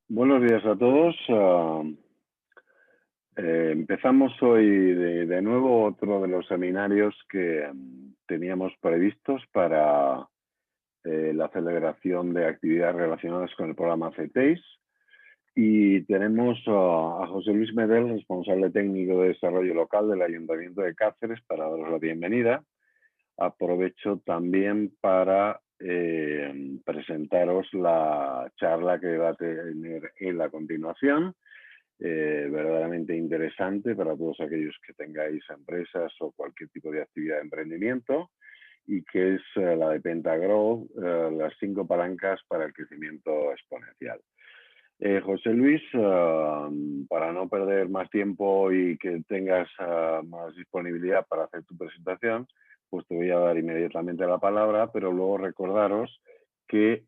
Buenos días a todos. Empezamos hoy de nuevo otro de los seminarios que teníamos previstos para la celebración de actividades relacionadas con el programa CETEIS. Y tenemos a José Luis Medel, responsable técnico de desarrollo local del Ayuntamiento de Cáceres, para daros la bienvenida. Aprovecho también para presentaros la charla que va a tener en la continuación, verdaderamente interesante para todos aquellos que tengáis empresas o cualquier tipo de actividad de emprendimiento, y que es la de Pentagrowth, las 5 palancas para el crecimiento exponencial. José Luis, para no perder más tiempo y que tengas más disponibilidad para hacer tu presentación, pues te voy a dar inmediatamente la palabra, pero luego recordaros que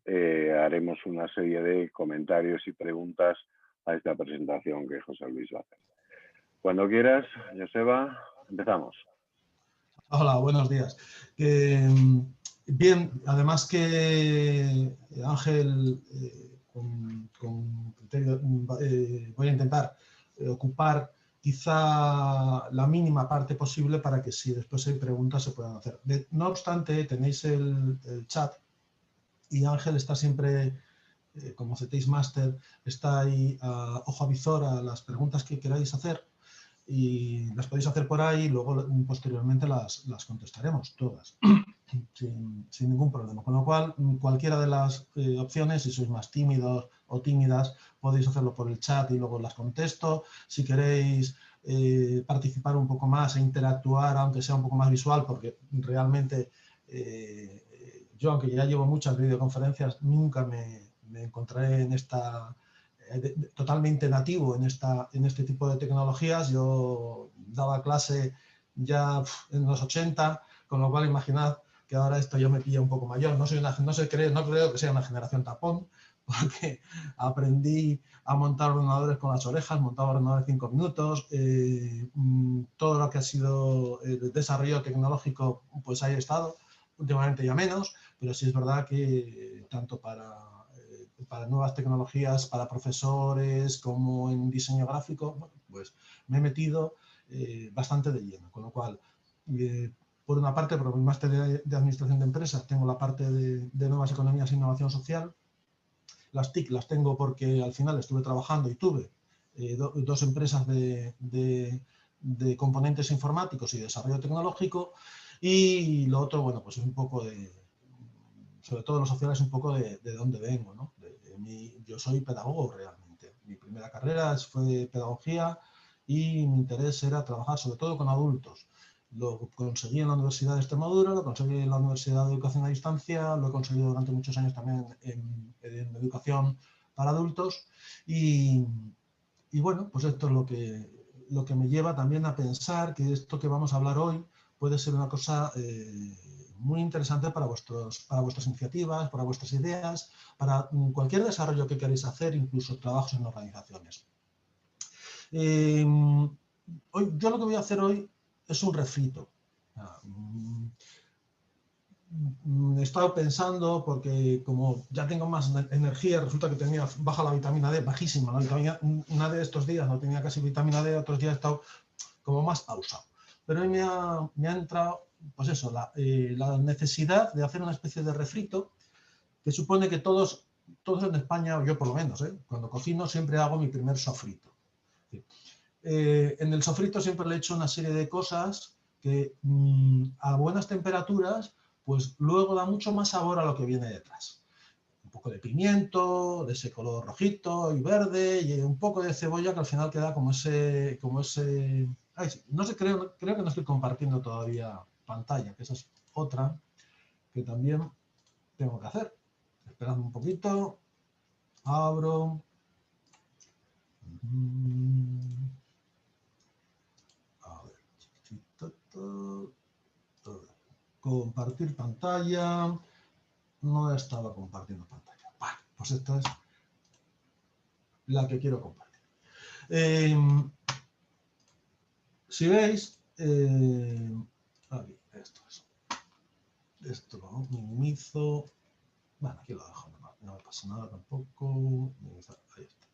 haremos una serie de comentarios y preguntas a esta presentación que José Luis va a hacer. Cuando quieras, Joseba, empezamos. Hola, buenos días. Bien, además que Ángel, con criterio, voy a intentar ocupar quizá la mínima parte posible para que si después hay preguntas se puedan hacer. No obstante, tenéis el chat y Ángel está siempre, como CETEIS Master, está ahí ojo a visor a las preguntas que queráis hacer. Y las podéis hacer por ahí y luego posteriormente las contestaremos todas sin ningún problema. Con lo cual, cualquiera de las opciones, si sois más tímidos o tímidas, podéis hacerlo por el chat y luego las contesto. Si queréis participar un poco más e interactuar, aunque sea un poco más visual, porque realmente yo, aunque ya llevo muchas videoconferencias, nunca me encontraré en esta... totalmente nativo en este tipo de tecnologías. Yo daba clase ya en los 80, con lo cual imaginad que ahora esto yo me pilla un poco mayor. No creo que sea una generación tapón, porque aprendí a montar ordenadores con las orejas, montaba ordenadores 5 minutos, todo lo que ha sido el desarrollo tecnológico, pues ahí he estado, últimamente ya menos, pero sí es verdad que tanto para nuevas tecnologías, para profesores, como en diseño gráfico, bueno, pues me he metido bastante de lleno, con lo cual, por una parte, por mi máster de administración de empresas, tengo la parte de nuevas economías e innovación social. Las TIC las tengo porque al final estuve trabajando y tuve dos empresas de componentes informáticos y desarrollo tecnológico, y lo otro, bueno, pues es un poco sobre todo lo social, es un poco de dónde vengo, ¿no? Yo soy pedagogo realmente. Mi primera carrera fue pedagogía y mi interés era trabajar sobre todo con adultos. Lo conseguí en la Universidad de Extremadura, lo conseguí en la Universidad de Educación a Distancia, lo he conseguido durante muchos años también en educación para adultos, y bueno, pues esto es lo que me lleva también a pensar que esto que vamos a hablar hoy puede ser una cosa muy interesante para vuestras iniciativas, para vuestras ideas, para cualquier desarrollo que queráis hacer, incluso trabajos en organizaciones. Yo lo que voy a hacer hoy es un refrito. He estado pensando, porque como ya tengo más energía, resulta que tenía baja la vitamina D, bajísima la vitamina D estos días, no tenía casi vitamina D, otros días he estado como más pausado. Pero hoy me ha entrado, pues eso, la necesidad de hacer una especie de refrito que supone que todos en España, yo por lo menos, cuando cocino siempre hago mi primer sofrito. En el sofrito siempre le echo una serie de cosas que a buenas temperaturas pues luego da mucho más sabor a lo que viene detrás. Un poco de pimiento, de ese color rojito y verde, y un poco de cebolla, que al final queda como ese... Ay, no sé, creo que no estoy compartiendo todavía pantalla, que esa es otra que también tengo que hacer. Esperad un poquito. Abro. A ver. Compartir pantalla. No estaba compartiendo pantalla. Vale, pues esta es la que quiero compartir. Si veis, aquí, esto lo minimizo. Bueno, aquí lo dejo, no me pasa nada tampoco. Ahí está.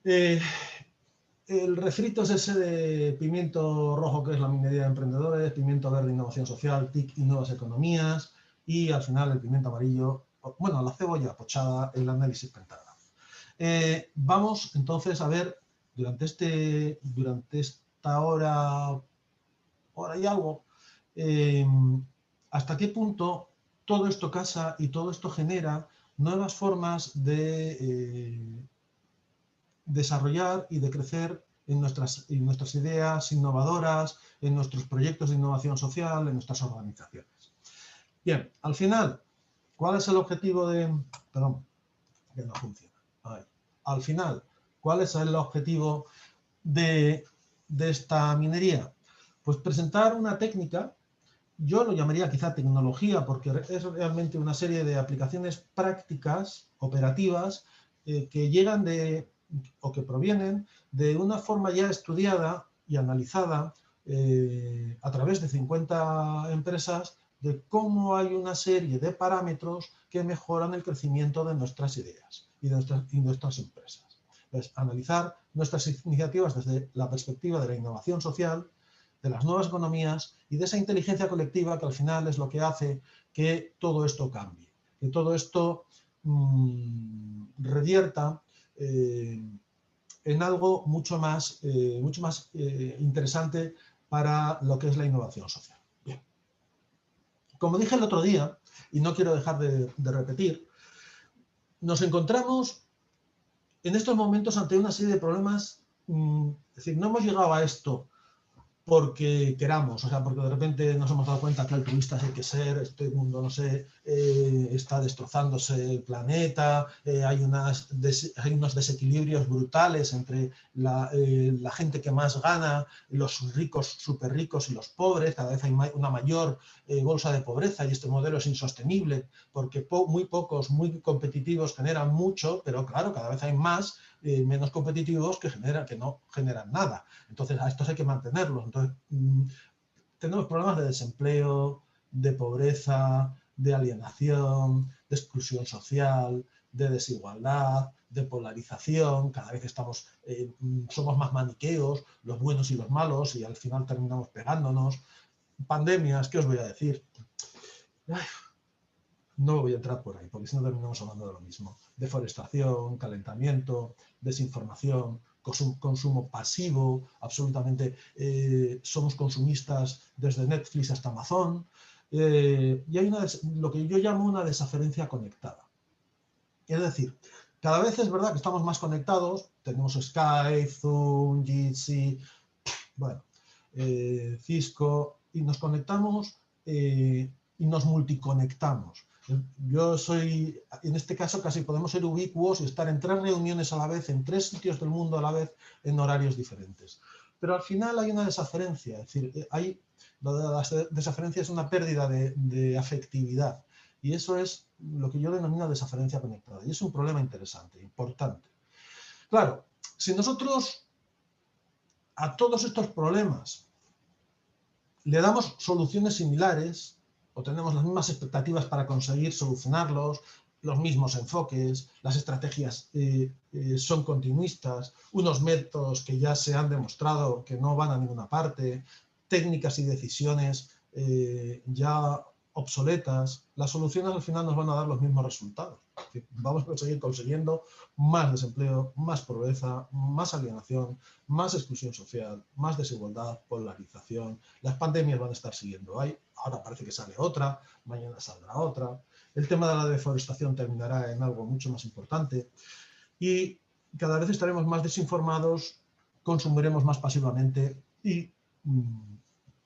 El refrito es ese de pimiento rojo, que es la minería de emprendedores, pimiento verde, innovación social, TIC y nuevas economías, y al final el pimiento amarillo, bueno, la cebolla pochada, el análisis pentagráfico. Vamos entonces a ver durante esta hora y algo, hasta qué punto todo esto casa y todo esto genera nuevas formas de desarrollar y de crecer en nuestras ideas innovadoras, en nuestros proyectos de innovación social, en nuestras organizaciones. Bien, al final, ¿cuál es el objetivo de...? Perdón, que no funciona. Al final, ¿cuál es el objetivo de esta minería? Pues presentar una técnica, yo lo llamaría quizá tecnología, porque es realmente una serie de aplicaciones prácticas, operativas, que llegan o que provienen de una forma ya estudiada y analizada a través de 50 empresas, de cómo hay una serie de parámetros que mejoran el crecimiento de nuestras ideas y de nuestras empresas. Es analizar nuestras iniciativas desde la perspectiva de la innovación social, de las nuevas economías y de esa inteligencia colectiva que al final es lo que hace que todo esto cambie, que todo esto revierta en algo mucho más interesante para lo que es la innovación social. Bien. Como dije el otro día, y no quiero dejar de repetir, nos encontramos en estos momentos ante una serie de problemas, es decir, no hemos llegado a esto porque queramos, o sea, porque de repente nos hemos dado cuenta que altruistas hay que ser, este mundo, no sé, está destrozándose el planeta, hay unos desequilibrios brutales entre la gente que más gana, los ricos, súper ricos y los pobres, cada vez hay una mayor bolsa de pobreza y este modelo es insostenible porque muy pocos, muy competitivos generan mucho, pero claro, cada vez hay más, menos competitivos que no generan nada. Entonces, a estos hay que mantenerlos. Entonces, tenemos problemas de desempleo, de pobreza, de alienación, de exclusión social, de desigualdad, de polarización. Cada vez somos más maniqueos, los buenos y los malos, y al final terminamos pegándonos. Pandemias, ¿qué os voy a decir? No voy a entrar por ahí, porque si no terminamos hablando de lo mismo. Deforestación, calentamiento, desinformación, consumo pasivo, absolutamente. Somos consumistas desde Netflix hasta Amazon. Y hay lo que yo llamo una desaferencia conectada. Es decir, cada vez es verdad que estamos más conectados. Tenemos Skype, Zoom, Jitsi, bueno, Cisco, y nos conectamos y nos multiconectamos. Yo soy, en este caso, casi podemos ser ubicuos y estar en 3 reuniones a la vez, en 3 sitios del mundo a la vez, en horarios diferentes. Pero al final hay una desaferencia, es decir, la desaferencia es una pérdida de afectividad. Y eso es lo que yo denomino desaferencia conectada. Y es un problema interesante, importante. Claro, si nosotros a todos estos problemas le damos soluciones similares, o tenemos las mismas expectativas para conseguir solucionarlos, los mismos enfoques, las estrategias son continuistas, unos métodos que ya se han demostrado que no van a ninguna parte, técnicas y decisiones ya obsoletas, las soluciones al final nos van a dar los mismos resultados. Vamos a seguir consiguiendo más desempleo, más pobreza, más alienación, más exclusión social, más desigualdad, polarización. Las pandemias van a estar siguiendo ahí. Ahora parece que sale otra, mañana saldrá otra. El tema de la deforestación terminará en algo mucho más importante. Y cada vez estaremos más desinformados, consumiremos más pasivamente y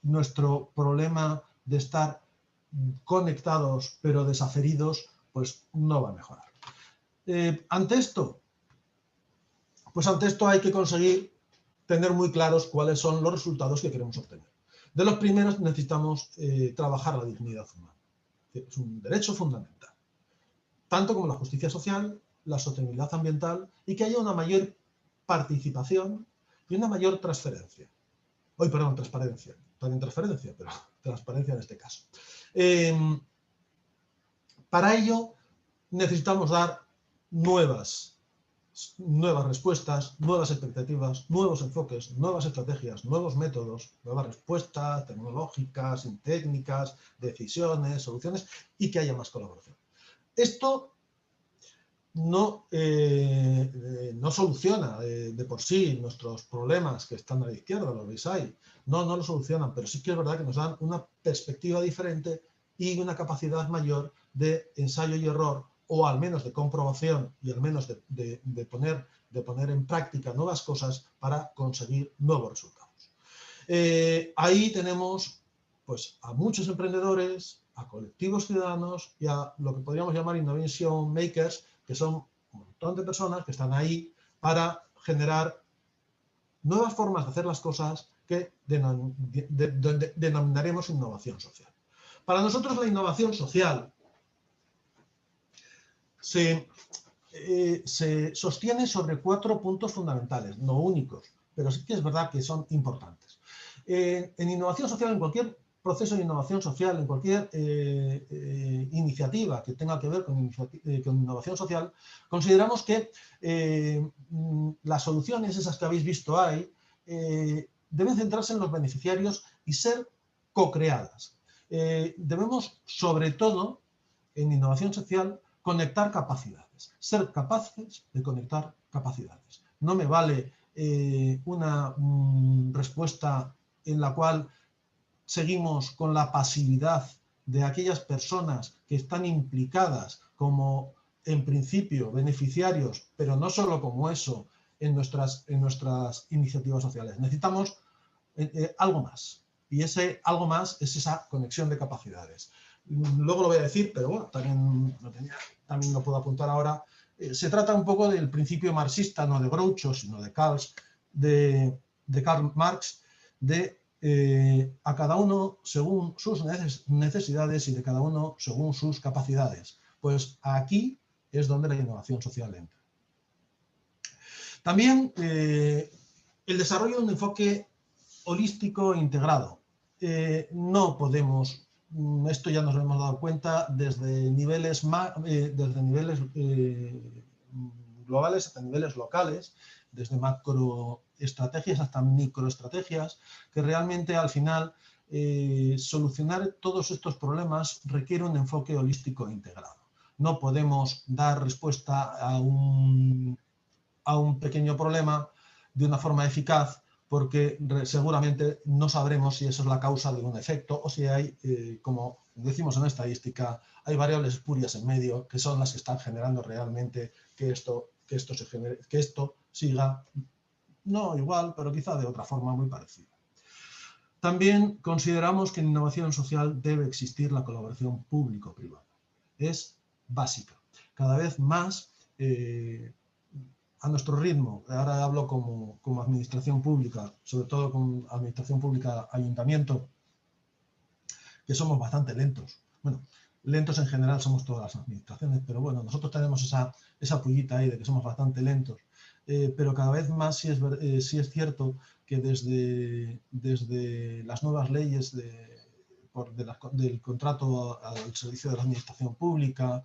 nuestro problema de estar conectados pero desaferidos, pues no va a mejorar. Ante esto hay que conseguir tener muy claros cuáles son los resultados que queremos obtener. De los primeros necesitamos trabajar la dignidad humana. Es un derecho fundamental. Tanto como la justicia social, la sostenibilidad ambiental y que haya una mayor participación y una mayor transparencia. Transparencia. También transferencia, pero transparencia en este caso. Para ello necesitamos dar nuevas nuevas respuestas, nuevas expectativas, nuevos enfoques, nuevas estrategias, nuevos métodos, nuevas respuestas tecnológicas, técnicas, decisiones, soluciones, y que haya más colaboración. Esto no soluciona de por sí nuestros problemas que están a la izquierda, los veis ahí. No lo solucionan, pero sí que es verdad que nos dan una perspectiva diferente y una capacidad mayor de ensayo y error, o al menos de comprobación y al menos de poner en práctica nuevas cosas para conseguir nuevos resultados. Ahí tenemos pues, a muchos emprendedores, a colectivos ciudadanos y a lo que podríamos llamar innovation makers, que son un montón de personas que están ahí para generar nuevas formas de hacer las cosas que denominaremos innovación social. Para nosotros la innovación social se sostiene sobre 4 puntos fundamentales, no únicos, pero sí que es verdad que son importantes. En innovación social, en cualquier proceso de innovación social, en cualquier iniciativa que tenga que ver con innovación social, consideramos que las soluciones, esas que habéis visto ahí, deben centrarse en los beneficiarios y ser co-creadas. Debemos, sobre todo, en innovación social, conectar capacidades, ser capaces de conectar capacidades. No me vale una respuesta en la cual seguimos con la pasividad de aquellas personas que están implicadas como, en principio, beneficiarios, pero no solo como eso, en nuestras iniciativas sociales. Necesitamos algo más. Y ese algo más es esa conexión de capacidades. Luego lo voy a decir, pero bueno, también lo puedo apuntar ahora. Se trata un poco del principio marxista, no de Groucho, sino de Karl Marx, de a cada uno según sus necesidades y de cada uno según sus capacidades. Pues aquí es donde la innovación social entra. También el desarrollo de un enfoque holístico e integrado. No podemos, esto ya nos lo hemos dado cuenta, desde niveles globales hasta niveles locales, desde macroestrategias hasta microestrategias, que realmente al final solucionar todos estos problemas requiere un enfoque holístico e integrado. No podemos dar respuesta a un pequeño problema de una forma eficaz porque seguramente no sabremos si eso es la causa de un efecto o si hay, como decimos en estadística, hay variables espurias en medio que son las que están generando realmente que esto siga, no igual, pero quizá de otra forma muy parecida. También consideramos que en innovación social debe existir la colaboración público-privada. Es básica. Cada vez más a nuestro ritmo, ahora hablo como administración pública, sobre todo con administración pública ayuntamiento, que somos bastante lentos. Bueno, lentos en general somos todas las administraciones, pero bueno, nosotros tenemos esa pullita ahí de que somos bastante lentos. Pero cada vez más sí es cierto que desde las nuevas leyes del contrato al servicio de la administración pública,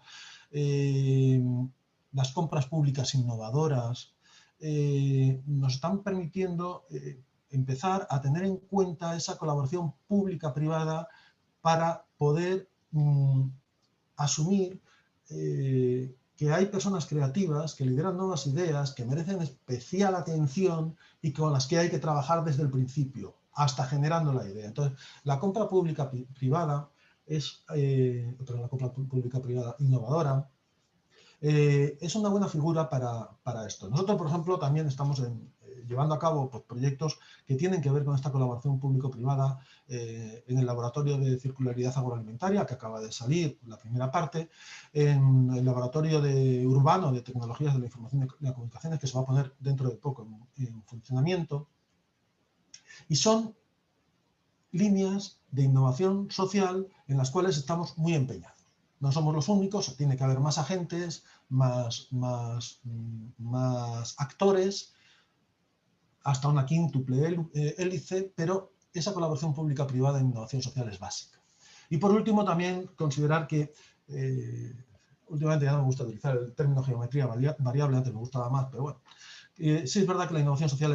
las compras públicas innovadoras, nos están permitiendo empezar a tener en cuenta esa colaboración pública-privada para poder asumir que hay personas creativas que lideran nuevas ideas, que merecen especial atención y con las que hay que trabajar desde el principio, hasta generando la idea. Entonces, la compra pública-privada la compra pública-privada innovadora, es una buena figura para esto. Nosotros, por ejemplo, también estamos llevando a cabo proyectos que tienen que ver con esta colaboración público-privada en el laboratorio de circularidad agroalimentaria, que acaba de salir la primera parte, en el laboratorio urbano de tecnologías de la información y las comunicaciones, que se va a poner dentro de poco en funcionamiento. Y son líneas de innovación social en las cuales estamos muy empeñados. No somos los únicos, tiene que haber más agentes, más actores, hasta una quíntuple hélice, pero esa colaboración pública-privada en innovación social es básica. Y por último, también considerar que últimamente ya no me gusta utilizar el término geometría variable, antes me gustaba más, pero bueno. Sí es verdad que la innovación social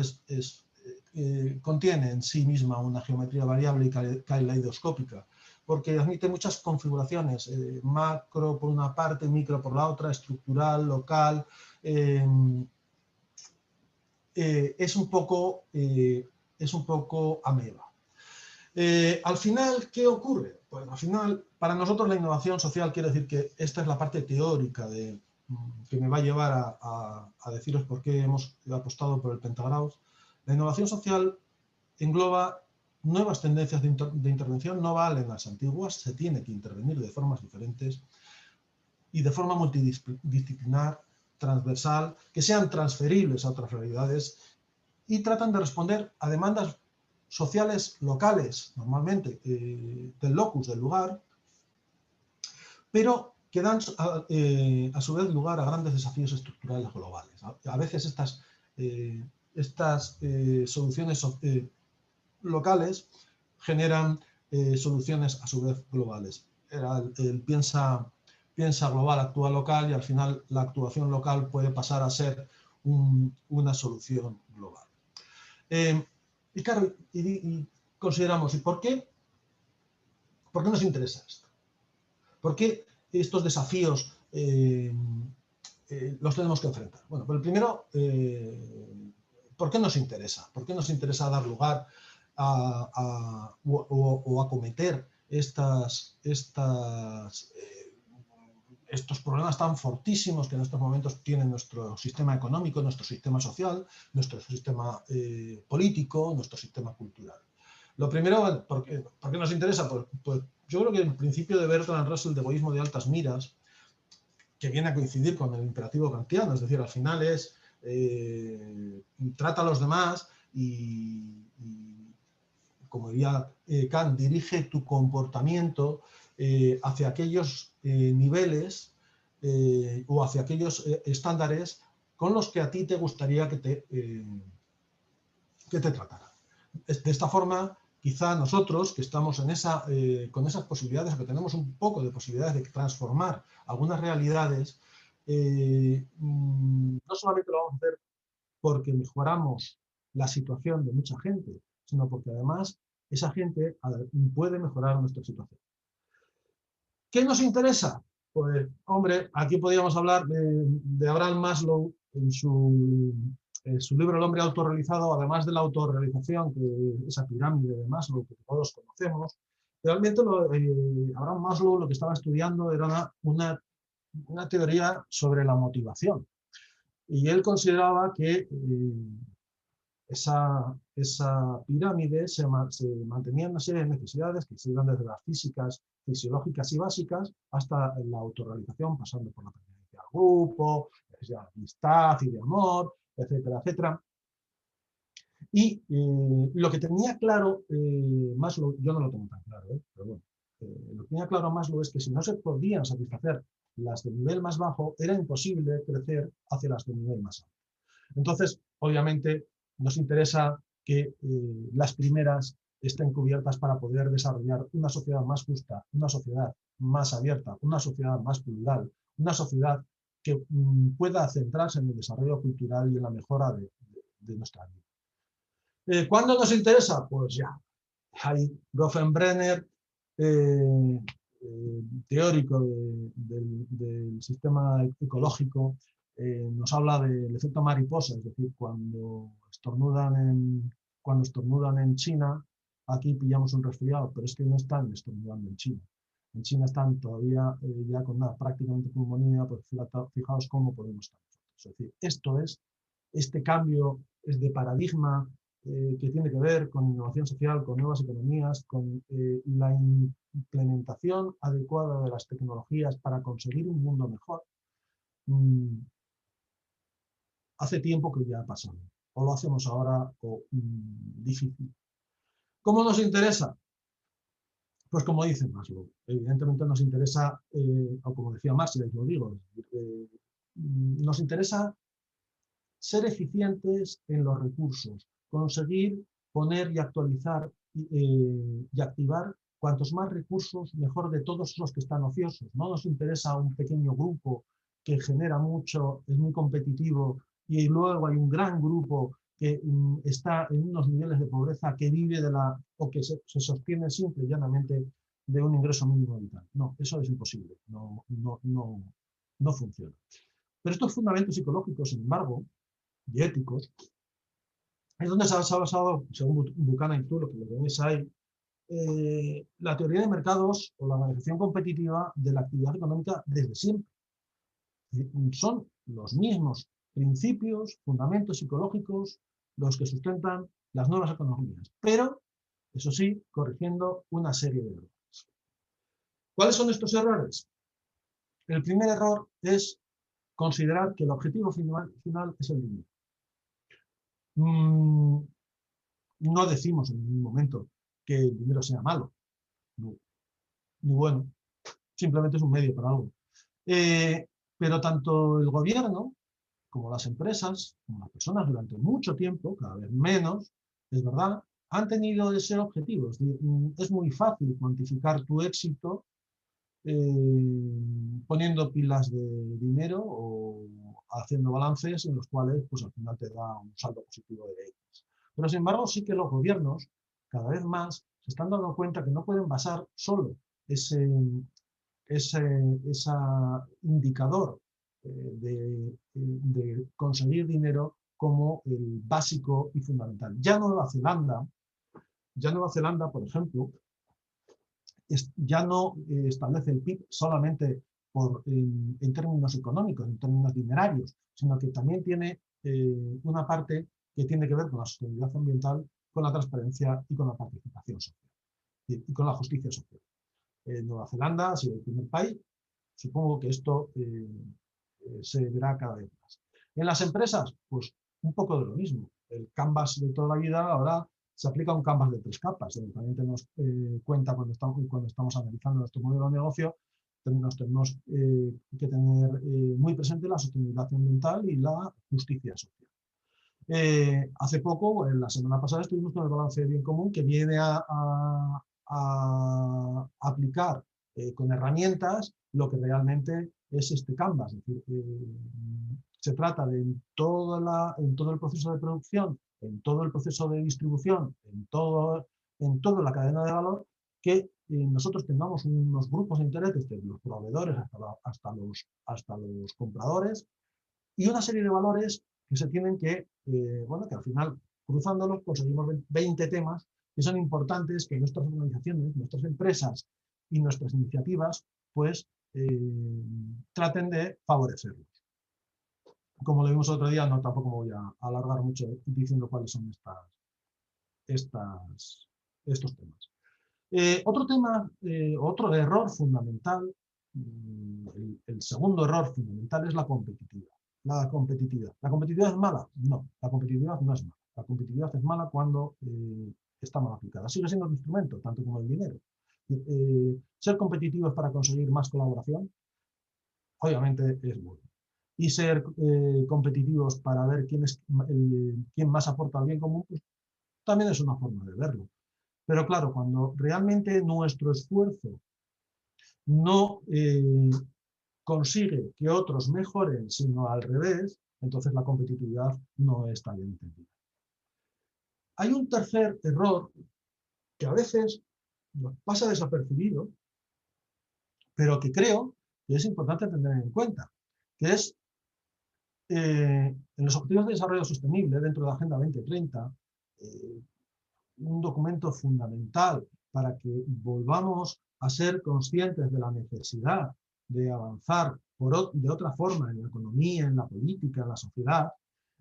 contiene en sí misma una geometría variable y caleidoscópica, porque admite muchas configuraciones, macro por una parte, micro por la otra, estructural, local. Es un poco ameba. Al final, ¿qué ocurre? Pues al final, para nosotros la innovación social quiere decir que esta es la parte teórica que me va a llevar a deciros por qué hemos apostado por el Pentagraus. La innovación social engloba nuevas tendencias de intervención, no valen las antiguas, se tiene que intervenir de formas diferentes y de forma multidisciplinar, transversal, que sean transferibles a otras realidades y tratan de responder a demandas sociales locales, normalmente del locus, del lugar, pero que dan a su vez lugar a grandes desafíos estructurales globales. A veces estas soluciones locales generan soluciones a su vez globales. El piensa global, actúa local, y al final la actuación local puede pasar a ser una solución global. Y claro, y consideramos, ¿y por qué nos interesa esto? ¿Por qué estos desafíos los tenemos que enfrentar? Bueno, pues el primero, ¿por qué nos interesa? ¿Por qué nos interesa dar lugar o acometer estos problemas tan fortísimos que en estos momentos tiene nuestro sistema económico, nuestro sistema social, nuestro sistema político, nuestro sistema cultural? Lo primero, ¿por qué nos interesa? Pues yo creo que el principio de Bertrand Russell de egoísmo de altas miras, que viene a coincidir con el imperativo kantiano, es decir, al final es trata a los demás y como diría Kant, dirige tu comportamiento hacia aquellos niveles o hacia aquellos estándares con los que a ti te gustaría que te trataran. De esta forma, quizá nosotros que estamos con esas posibilidades, o que tenemos un poco de posibilidades de transformar algunas realidades, no solamente lo vamos a hacer porque mejoramos la situación de mucha gente, sino porque además esa gente puede mejorar nuestra situación. ¿Qué nos interesa? Pues, hombre, aquí podríamos hablar de Abraham Maslow en su libro El hombre autorrealizado, además de la autorrealización, que esa pirámide de Maslow que todos conocemos. Realmente Abraham Maslow lo que estaba estudiando era una teoría sobre la motivación. Y él consideraba que esa pirámide se mantenía en una serie de necesidades que se iban desde las físicas, fisiológicas y básicas hasta la autorrealización, pasando por la pertenencia al grupo, necesidad de amistad y de amor, etcétera, etcétera. Y lo que tenía claro Maslow, yo no lo tengo tan claro, pero bueno, lo que tenía claro Maslow es que si no se podían satisfacer las de nivel más bajo, era imposible crecer hacia las de nivel más alto. Entonces, obviamente, nos interesa que las primeras estén cubiertas para poder desarrollar una sociedad más justa, una sociedad más abierta, una sociedad más plural, una sociedad que pueda centrarse en el desarrollo cultural y en la mejora de nuestra vida. ¿Cuándo nos interesa? Pues ya. Hay Grofenbrenner, teórico del sistema ecológico, nos habla del efecto mariposa, es decir, cuando estornudan en China, aquí pillamos un resfriado, pero es que no están estornudando en China. En China están todavía ya con una prácticamente pulmonía, pues fijaos cómo podemos estar nosotros. Es decir, este cambio es de paradigma que tiene que ver con innovación social, con nuevas economías, con la implementación adecuada de las tecnologías para conseguir un mundo mejor. Hace tiempo que ya ha pasado. O lo hacemos ahora o difícil. ¿Cómo nos interesa? Pues como dice Maslow, evidentemente nos interesa, o como decía Marx, y lo digo, nos interesa ser eficientes en los recursos, conseguir poner y actualizar y activar cuantos más recursos, mejor de todos esos que están ociosos. No nos interesa un pequeño grupo que genera mucho, es muy competitivo, y luego hay un gran grupo que está en unos niveles de pobreza que vive o que se sostiene simple y llanamente de un ingreso mínimo vital. No, eso es imposible, no funciona. Pero estos fundamentos psicológicos, sin embargo, y éticos, es donde se ha basado, según Buchanan y tú, lo que ves ahí, la teoría de mercados o la organización competitiva de la actividad económica desde siempre. Son los mismos principios, fundamentos psicológicos, los que sustentan las nuevas economías, pero, eso sí, corrigiendo una serie de errores. ¿Cuáles son estos errores? El primer error es considerar que el objetivo final es el dinero. No decimos en ningún momento que el dinero sea malo, no, ni bueno, simplemente es un medio para algo. Pero tanto el gobierno como las empresas, como las personas durante mucho tiempo, cada vez menos, es verdad, han tenido ese objetivo. Es muy fácil cuantificar tu éxito poniendo pilas de dinero o haciendo balances en los cuales pues, al final te da un saldo positivo de X. Pero sin embargo sí que los gobiernos cada vez más se están dando cuenta que no pueden basar solo ese indicador de conseguir dinero como el básico y fundamental. Ya Nueva Zelanda, por ejemplo, ya no establece el PIB solamente en términos económicos, en términos dinerarios, sino que también tiene una parte que tiene que ver con la sostenibilidad ambiental, con la transparencia y con la participación social y con la justicia social. Nueva Zelanda ha sido el primer país. Supongo que esto se verá cada vez más. En las empresas, pues un poco de lo mismo. El Canvas de toda la vida ahora se aplica un Canvas de 3 capas. También tenemos cuenta cuando estamos analizando nuestro modelo de negocio, tenemos que tener muy presente la sostenibilidad ambiental y la justicia social. Hace poco, la semana pasada, estuvimos con el balance de bien común que viene a aplicar con herramientas lo que realmente es este Canvas. Es decir, se trata de en todo el proceso de producción, en todo el proceso de distribución, en toda la cadena de valor, que nosotros tengamos unos grupos de interés desde los proveedores hasta los compradores y una serie de valores que se tienen que al final, cruzándolos, conseguimos 20 temas que son importantes que nuestras organizaciones, nuestras empresas y nuestras iniciativas, pues, traten de favorecerlos. Como lo vimos otro día, no tampoco me voy a alargar mucho diciendo cuáles son estos temas. Otro tema, otro error fundamental, el segundo error fundamental es la competitividad. La competitividad es mala. No, la competitividad no es mala. La competitividad es mala cuando está mal aplicada. Sigue siendo un instrumento, tanto como el dinero. Ser competitivos para conseguir más colaboración, obviamente es bueno. Y ser competitivos para ver quién más aporta al bien común, pues también es una forma de verlo. Pero claro, cuando realmente nuestro esfuerzo no consigue que otros mejoren, sino al revés, entonces la competitividad no está bien entendida. Hay un tercer error que a veces nos pasa desapercibido, pero que creo que es importante tener en cuenta, que es en los Objetivos de Desarrollo Sostenible, dentro de la Agenda 2030, un documento fundamental para que volvamos a ser conscientes de la necesidad de avanzar de otra forma en la economía, en la política, en la sociedad.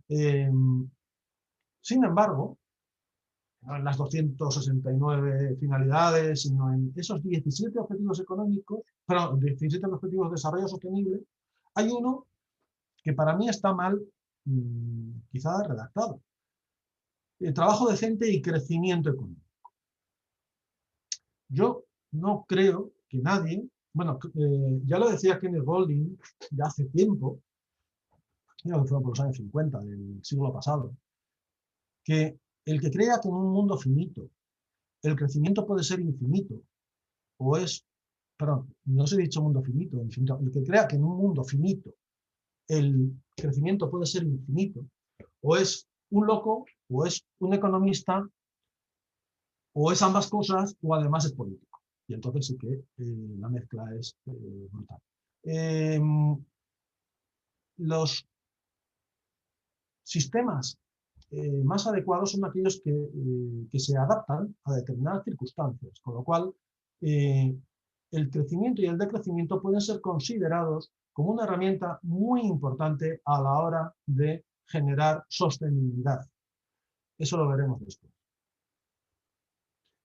Sin embargo, no en las 269 finalidades, sino en esos 17 objetivos económicos, perdón, 17 objetivos de desarrollo sostenible, hay uno que para mí está mal, quizá redactado. Trabajo decente y crecimiento económico. Yo no creo que nadie, ya lo decía Kenneth Golding ya hace tiempo, creo que fue por los años 50 del siglo pasado, que el que crea que en un mundo finito el crecimiento puede ser infinito o es, perdón, no os he dicho mundo finito, infinito, el que crea que en un mundo finito el crecimiento puede ser infinito, o es un loco, o es un economista, o es ambas cosas, o además es político. Y entonces sí que la mezcla es brutal. Los sistemas más adecuados son aquellos que se adaptan a determinadas circunstancias, con lo cual el crecimiento y el decrecimiento pueden ser considerados como una herramienta muy importante a la hora de generar sostenibilidad. Eso lo veremos después.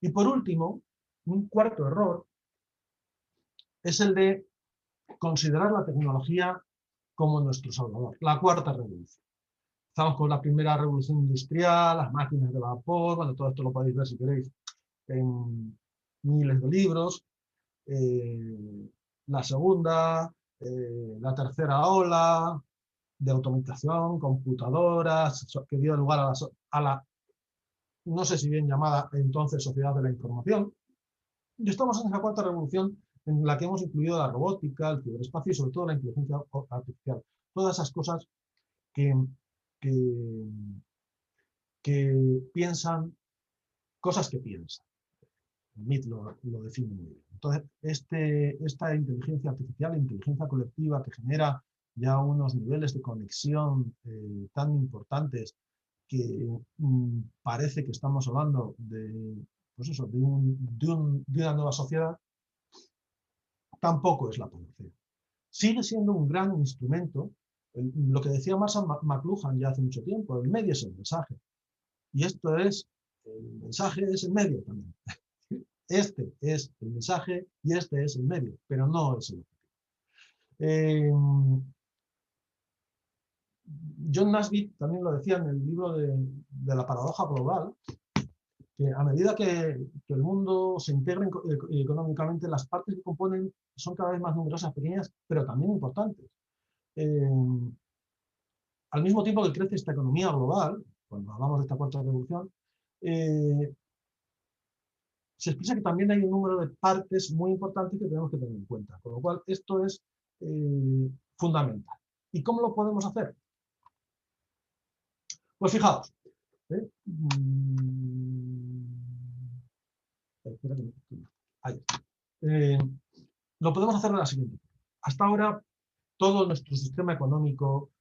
Y por último, un cuarto error es el de considerar la tecnología como nuestro salvador, la cuarta revolución. Estamos con la primera revolución industrial, las máquinas de vapor, bueno, todo esto lo podéis ver si queréis en miles de libros. La segunda, la tercera ola de automatización, computadoras, que dio lugar a la, no sé si bien llamada entonces sociedad de la información. Y estamos en esa cuarta revolución en la que hemos incluido la robótica, el ciberespacio y sobre todo la inteligencia artificial. Todas esas cosas que, que, que piensan, cosas que piensan. MIT lo define muy bien. Entonces, esta inteligencia artificial, inteligencia colectiva que genera ya unos niveles de conexión tan importantes que parece que estamos hablando de, pues eso, de una nueva sociedad, tampoco es la panacea. Sigue siendo un gran instrumento, lo que decía Marshall McLuhan ya hace mucho tiempo, el medio es el mensaje. Y esto es, el mensaje es el medio también. Este es el mensaje y este es el medio, pero no es el objetivo. John Naisbitt también lo decía en el libro de la paradoja global, que a medida que el mundo se integra económicamente, las partes que componen son cada vez más numerosas, pequeñas, pero también importantes. Al mismo tiempo que crece esta economía global, cuando hablamos de esta cuarta revolución, se expresa que también hay un número de partes muy importantes que tenemos que tener en cuenta, con lo cual esto es fundamental. ¿Y cómo lo podemos hacer? Pues fijaos, lo podemos hacer de la siguiente forma. Hasta ahora, todo nuestro sistema económico,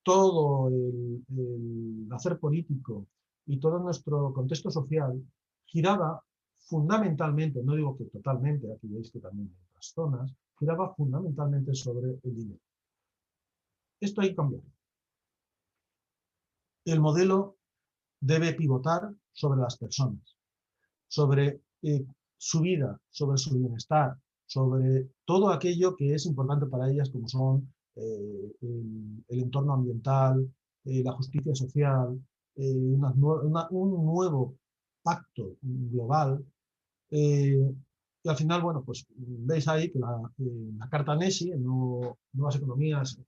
todo el hacer político y todo nuestro contexto social giraba fundamentalmente, no digo que totalmente, aquí veis que también hay otras zonas, giraba fundamentalmente sobre el dinero. Esto hay que cambiar. El modelo debe pivotar sobre las personas, sobre su vida, sobre su bienestar, sobre todo aquello que es importante para ellas, como son el entorno ambiental, la justicia social, un nuevo pacto global. Y al final, bueno, pues veis ahí que la Carta NESI, en Nuevas Economías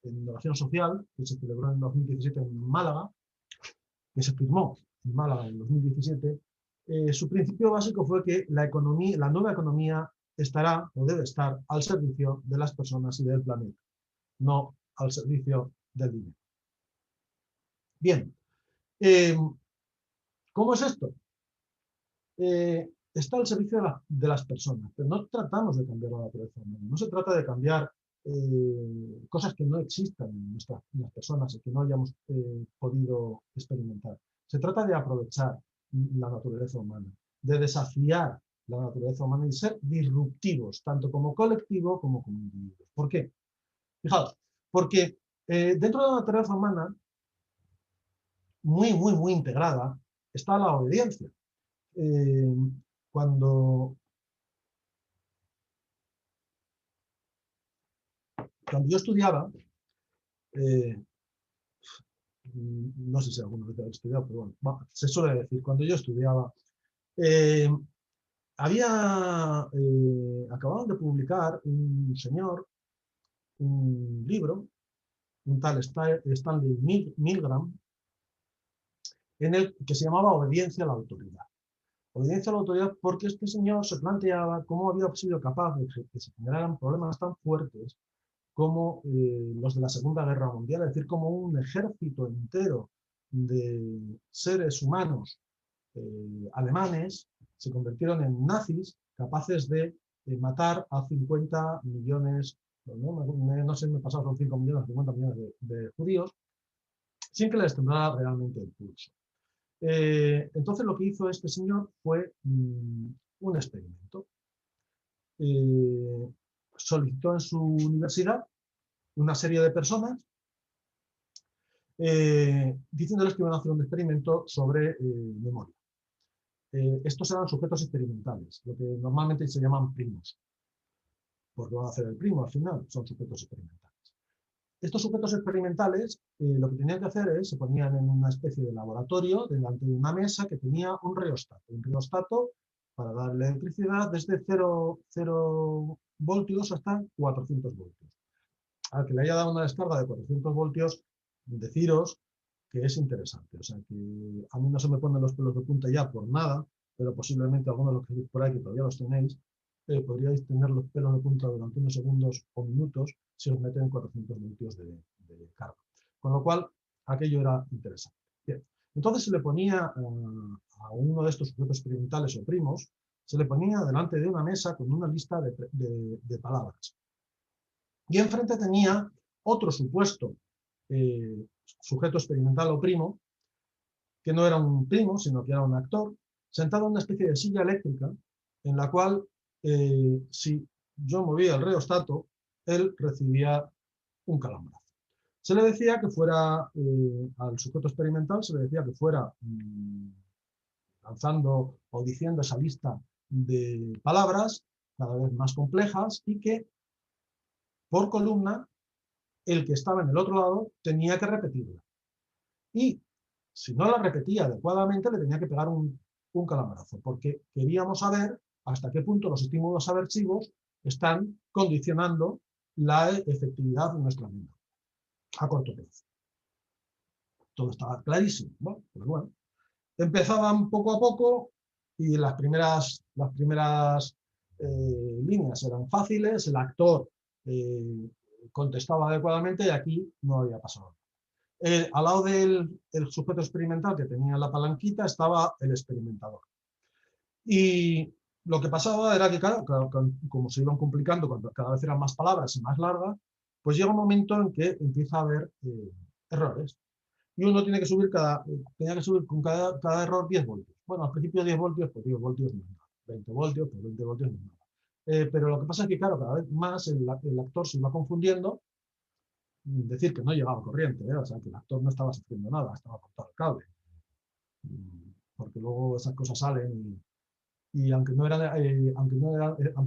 en Innovación Social, que se celebró en 2017 en Málaga, que se firmó en Málaga en 2017, su principio básico fue que la nueva economía estará o debe estar al servicio de las personas y del planeta, no al servicio del dinero. Bien, ¿cómo es esto? Está al servicio de las personas, pero no tratamos de cambiar la naturaleza humana, no se trata de cambiar cosas que no existan en las personas y que no hayamos podido experimentar. Se trata de aprovechar la naturaleza humana, de desafiar la naturaleza humana y ser disruptivos, tanto como colectivo como como individuos. ¿Por qué? Fijaos, porque dentro de la naturaleza humana, muy integrada, está la obediencia. Cuando yo estudiaba, no sé si alguno de ustedes ha estudiado, pero bueno, se suele decir, cuando yo estudiaba, acababan de publicar un señor, un libro, un tal Stanley Milgram, en el que se llamaba Obediencia a la autoridad. Obediencia a la autoridad porque este señor se planteaba cómo había sido capaz de que se generaran problemas tan fuertes como los de la Segunda Guerra Mundial, es decir, como un ejército entero de seres humanos alemanes se convirtieron en nazis capaces de matar a 50 millones, no sé, me he pasado, son 5 millones, 50 millones de judíos, sin que les temblara realmente el pulso. Entonces lo que hizo este señor fue un experimento. Solicitó en su universidad una serie de personas diciéndoles que iban a hacer un experimento sobre memoria. Estos eran sujetos experimentales, lo que normalmente se llaman primos, porque van a hacer el primo al final, son sujetos experimentales. Estos sujetos experimentales lo que tenían que hacer es, se ponían en una especie de laboratorio delante de una mesa que tenía un rheostato para dar electricidad desde 0 voltios hasta 400 voltios. Al que le haya dado una descarga de 400 voltios, deciros que es interesante. O sea, que a mí no se me ponen los pelos de punta ya por nada, pero posiblemente algunos de los que veis por ahí, que todavía los tenéis, podríais tener los pelos de punta durante unos segundos o minutos si os meten 400 voltios de carga. Con lo cual, aquello era interesante. Bien. Entonces se le ponía a uno de estos sujetos experimentales o primos, se le ponía delante de una mesa con una lista de palabras. Y enfrente tenía otro supuesto sujeto experimental o primo, que no era un primo, sino que era un actor, sentado en una especie de silla eléctrica, en la cual, si yo movía el rheostato, él recibía un calambrazo. Se le decía que fuera, al sujeto experimental, se le decía que fuera lanzando o diciendo esa lista de palabras cada vez más complejas y que, por columna, el que estaba en el otro lado tenía que repetirla. Y si no la repetía adecuadamente, le tenía que pegar un calambrazo, porque queríamos saber hasta qué punto los estímulos aversivos están condicionando la efectividad de nuestra vida a corto plazo. Todo estaba clarísimo, ¿no? Pues bueno, empezaban poco a poco y las primeras líneas eran fáciles, el actor contestaba adecuadamente y aquí no había pasado nada. Al lado del sujeto experimental que tenía la palanquita estaba el experimentador. Y lo que pasaba era que, claro, como se iban complicando, cuando cada vez eran más palabras y más largas, pues llega un momento en que empieza a haber errores. Y uno tiene que subir con cada error 10 voltios. Bueno, al principio 10 voltios, pues 10 voltios no es nada. 20 voltios, pues 20 voltios no es nada. Pero lo que pasa es que, claro, cada vez más el actor se iba confundiendo. Decir que no llegaba corriente, o sea, que el actor no estaba haciendo nada, estaba cortado el cable. Porque luego esas cosas salen y aunque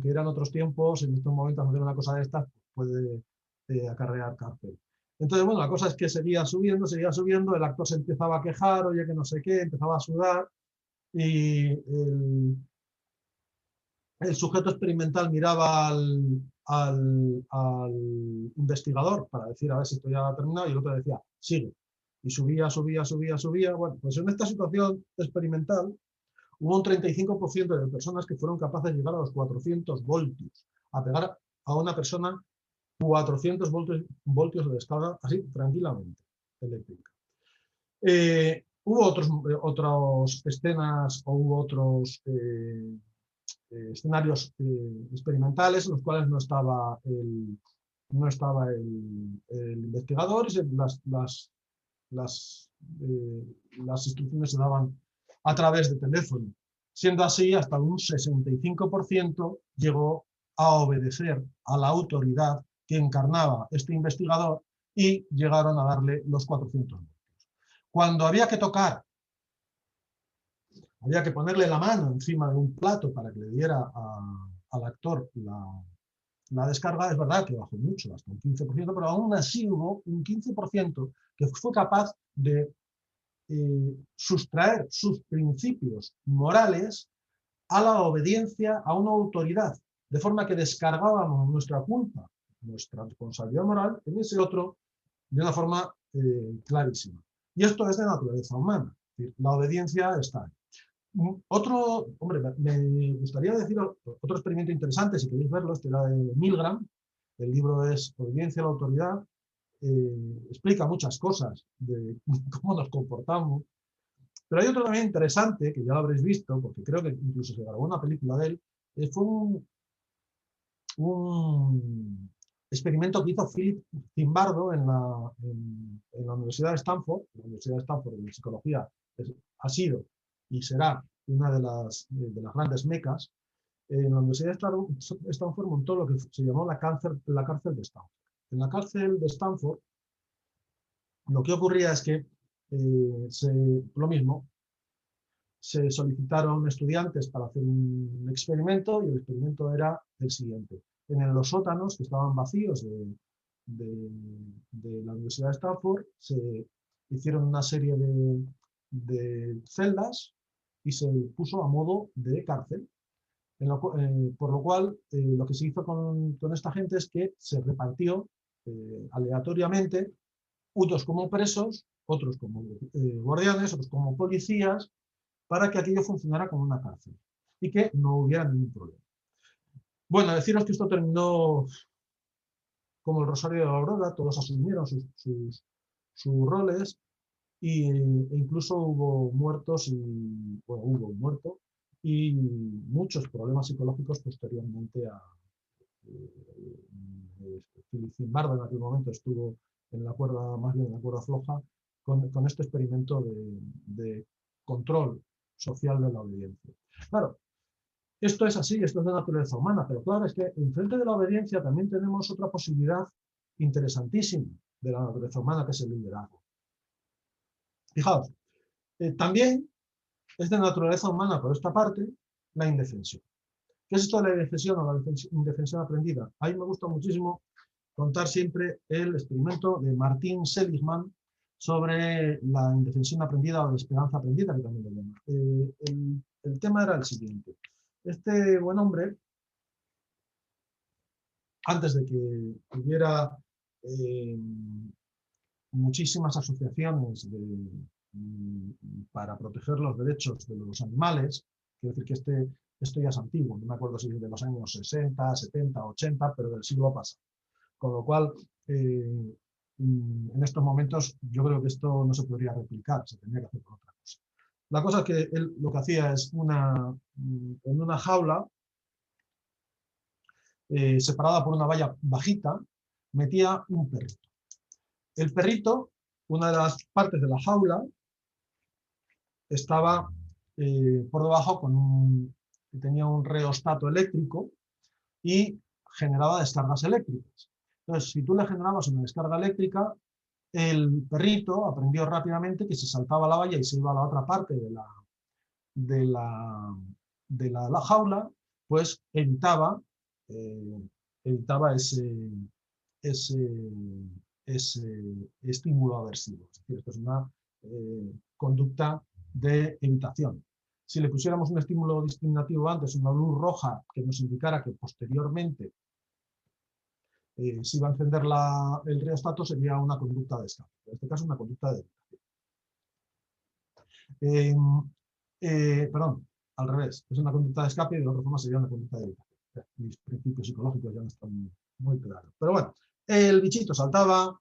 eran otros tiempos, en estos momentos hacer una cosa de estas puede acarrear cárcel. Entonces, bueno, la cosa es que seguía subiendo, el actor se empezaba a quejar, oye, que no sé qué, empezaba a sudar, y el sujeto experimental miraba al investigador para decir a ver si esto ya ha terminado, y el otro decía, sigue. Y subía. Bueno, pues en esta situación experimental hubo un 35% de personas que fueron capaces de llegar a los 400 voltios, a pegar a una persona 400 voltios de descarga, así, tranquilamente, eléctrica. Hubo otras escenas o hubo otros escenarios experimentales en los cuales no estaba el investigador y las instrucciones se daban a través de teléfono. Siendo así, hasta un 65% llegó a obedecer a la autoridad que encarnaba este investigador y llegaron a darle los 400 voltios. Cuando había que tocar, había que ponerle la mano encima de un plato para que le diera al actor la descarga, es verdad que bajó mucho, hasta un 15%, pero aún así hubo un 15% que fue capaz de sustraer sus principios morales a la obediencia a una autoridad, de forma que descargábamos nuestra culpa, nuestra responsabilidad moral en ese otro de una forma clarísima. Y esto es de naturaleza humana, es decir, la obediencia está ahí. Hombre, me gustaría decir otro experimento interesante, si queréis verlo, este era de Milgram, el libro es Obediencia a la autoridad, explica muchas cosas de cómo nos comportamos, pero hay otro también interesante, que ya lo habréis visto, porque creo que incluso se grabó una película de él, fue un experimento que hizo Philip Zimbardo en la Universidad de Stanford. La Universidad de Stanford en psicología ha sido y será una de las grandes mecas. En la Universidad de Stanford montó lo que se llamó la cárcel de Stanford. En la cárcel de Stanford lo que ocurría es que lo mismo, se solicitaron estudiantes para hacer un experimento y el experimento era el siguiente. En los sótanos que estaban vacíos de la Universidad de Stanford se hicieron una serie de celdas y se puso a modo de cárcel. Por lo cual, lo que se hizo con esta gente es que se repartió aleatoriamente, unos como presos, otros como guardianes, otros como policías, para que aquello funcionara como una cárcel y que no hubiera ningún problema. Bueno, deciros que esto terminó como el Rosario de la Aurora, todos asumieron sus roles e incluso hubo muertos hubo un muerto y muchos problemas psicológicos posteriormente a Zimbardo en aquel momento estuvo en la cuerda, más bien en la cuerda floja, con este experimento de control social de la obediencia. Claro, esto es así, esto es de naturaleza humana, pero claro, es que enfrente de la obediencia también tenemos otra posibilidad interesantísima de la naturaleza humana, que es el liderazgo. Fijaos, también es de naturaleza humana, por esta parte, la indefensión. ¿Qué es esto de la indefensión o la indefensión aprendida? A mí me gusta muchísimo contar siempre el experimento de Martin Seligman sobre la indefensión aprendida o la esperanza aprendida, que también lo llama. El tema era el siguiente. Este buen hombre, antes de que hubiera muchísimas asociaciones para proteger los derechos de los animales, quiero decir que esto ya es antiguo, no me acuerdo si es de los años 60, 70, 80, pero del siglo pasado. Con lo cual, en estos momentos yo creo que esto no se podría replicar, se tendría que hacer por otra cosa. La cosa es que él lo que hacía es en una jaula separada por una valla bajita, metía un perrito. El perrito, una de las partes de la jaula, estaba por debajo tenía un reostato eléctrico y generaba descargas eléctricas. Entonces, si tú le generabas una descarga eléctrica, el perrito aprendió rápidamente que si saltaba la valla y se iba a la otra parte de la jaula, pues evitaba ese estímulo aversivo. Es decir, esto es una conducta de evitación. Si le pusiéramos un estímulo discriminativo antes, una luz roja que nos indicara que posteriormente se iba a encender el reostato, sería una conducta de escape. En este caso, una conducta de evitación. Perdón, al revés. Es una conducta de escape y de otra forma sería una conducta de evitación. Mis principios psicológicos ya no están muy claros. Pero bueno, el bichito saltaba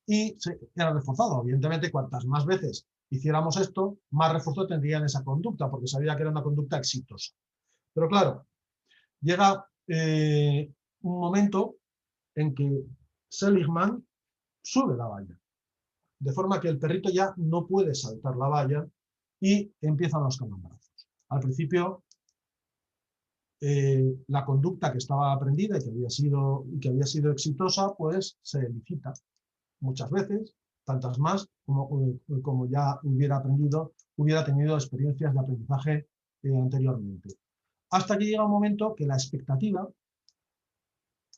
y era reforzado. Evidentemente, cuantas más veces hiciéramos esto, más refuerzo tendrían esa conducta, porque sabía que era una conducta exitosa. Pero claro, llega un momento en que Seligman sube la valla, de forma que el perrito ya no puede saltar la valla y empiezan los calambrazos. Al principio, la conducta que estaba aprendida y que había sido exitosa, pues se elicita muchas veces, tantas más como ya hubiera tenido experiencias de aprendizaje anteriormente. Hasta que llega un momento que la expectativa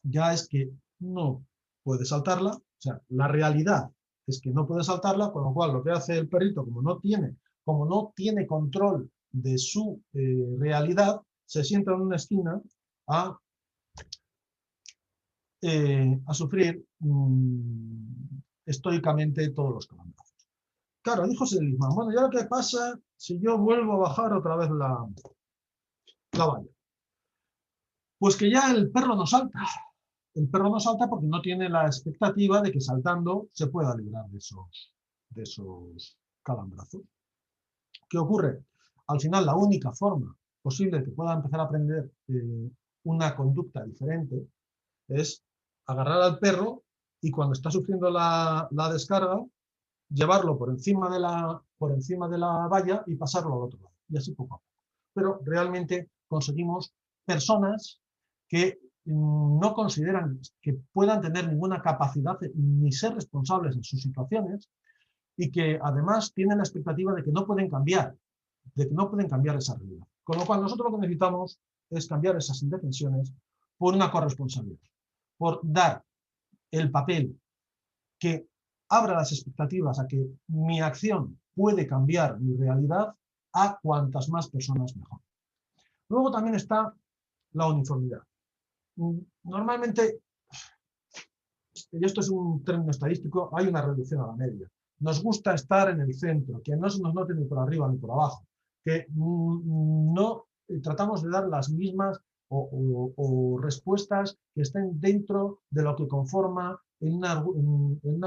ya es que no puede saltarla, o sea, la realidad es que no puede saltarla, con lo cual lo que hace el perrito, como no tiene control de su realidad, se sienta en una esquina a sufrir estoicamente todos los calambrazos. Claro, dijo Seligman, bueno, ya lo que pasa si yo vuelvo a bajar otra vez la valla? Pues que ya el perro no salta. El perro no salta porque no tiene la expectativa de que saltando se pueda librar de esos calambrazos. ¿Qué ocurre? Al final, la única forma posible de que pueda empezar a aprender una conducta diferente es agarrar al perro y cuando está sufriendo la descarga, llevarlo por encima de la valla y pasarlo al otro lado. Y así poco a poco. Pero realmente conseguimos personas que no consideran que puedan tener ninguna capacidad ni ser responsables en sus situaciones y que además tienen la expectativa de que no pueden cambiar, esa realidad. Con lo cual nosotros lo que necesitamos es cambiar esas indefensiones por una corresponsabilidad, por dar el papel que abra las expectativas a que mi acción puede cambiar mi realidad a cuantas más personas mejor. Luego también está la uniformidad. Normalmente, y esto es un término estadístico, hay una reducción a la media. Nos gusta estar en el centro, que no se nos note ni por arriba ni por abajo, que no tratamos de dar las mismas o respuestas que estén dentro de lo que conforma en una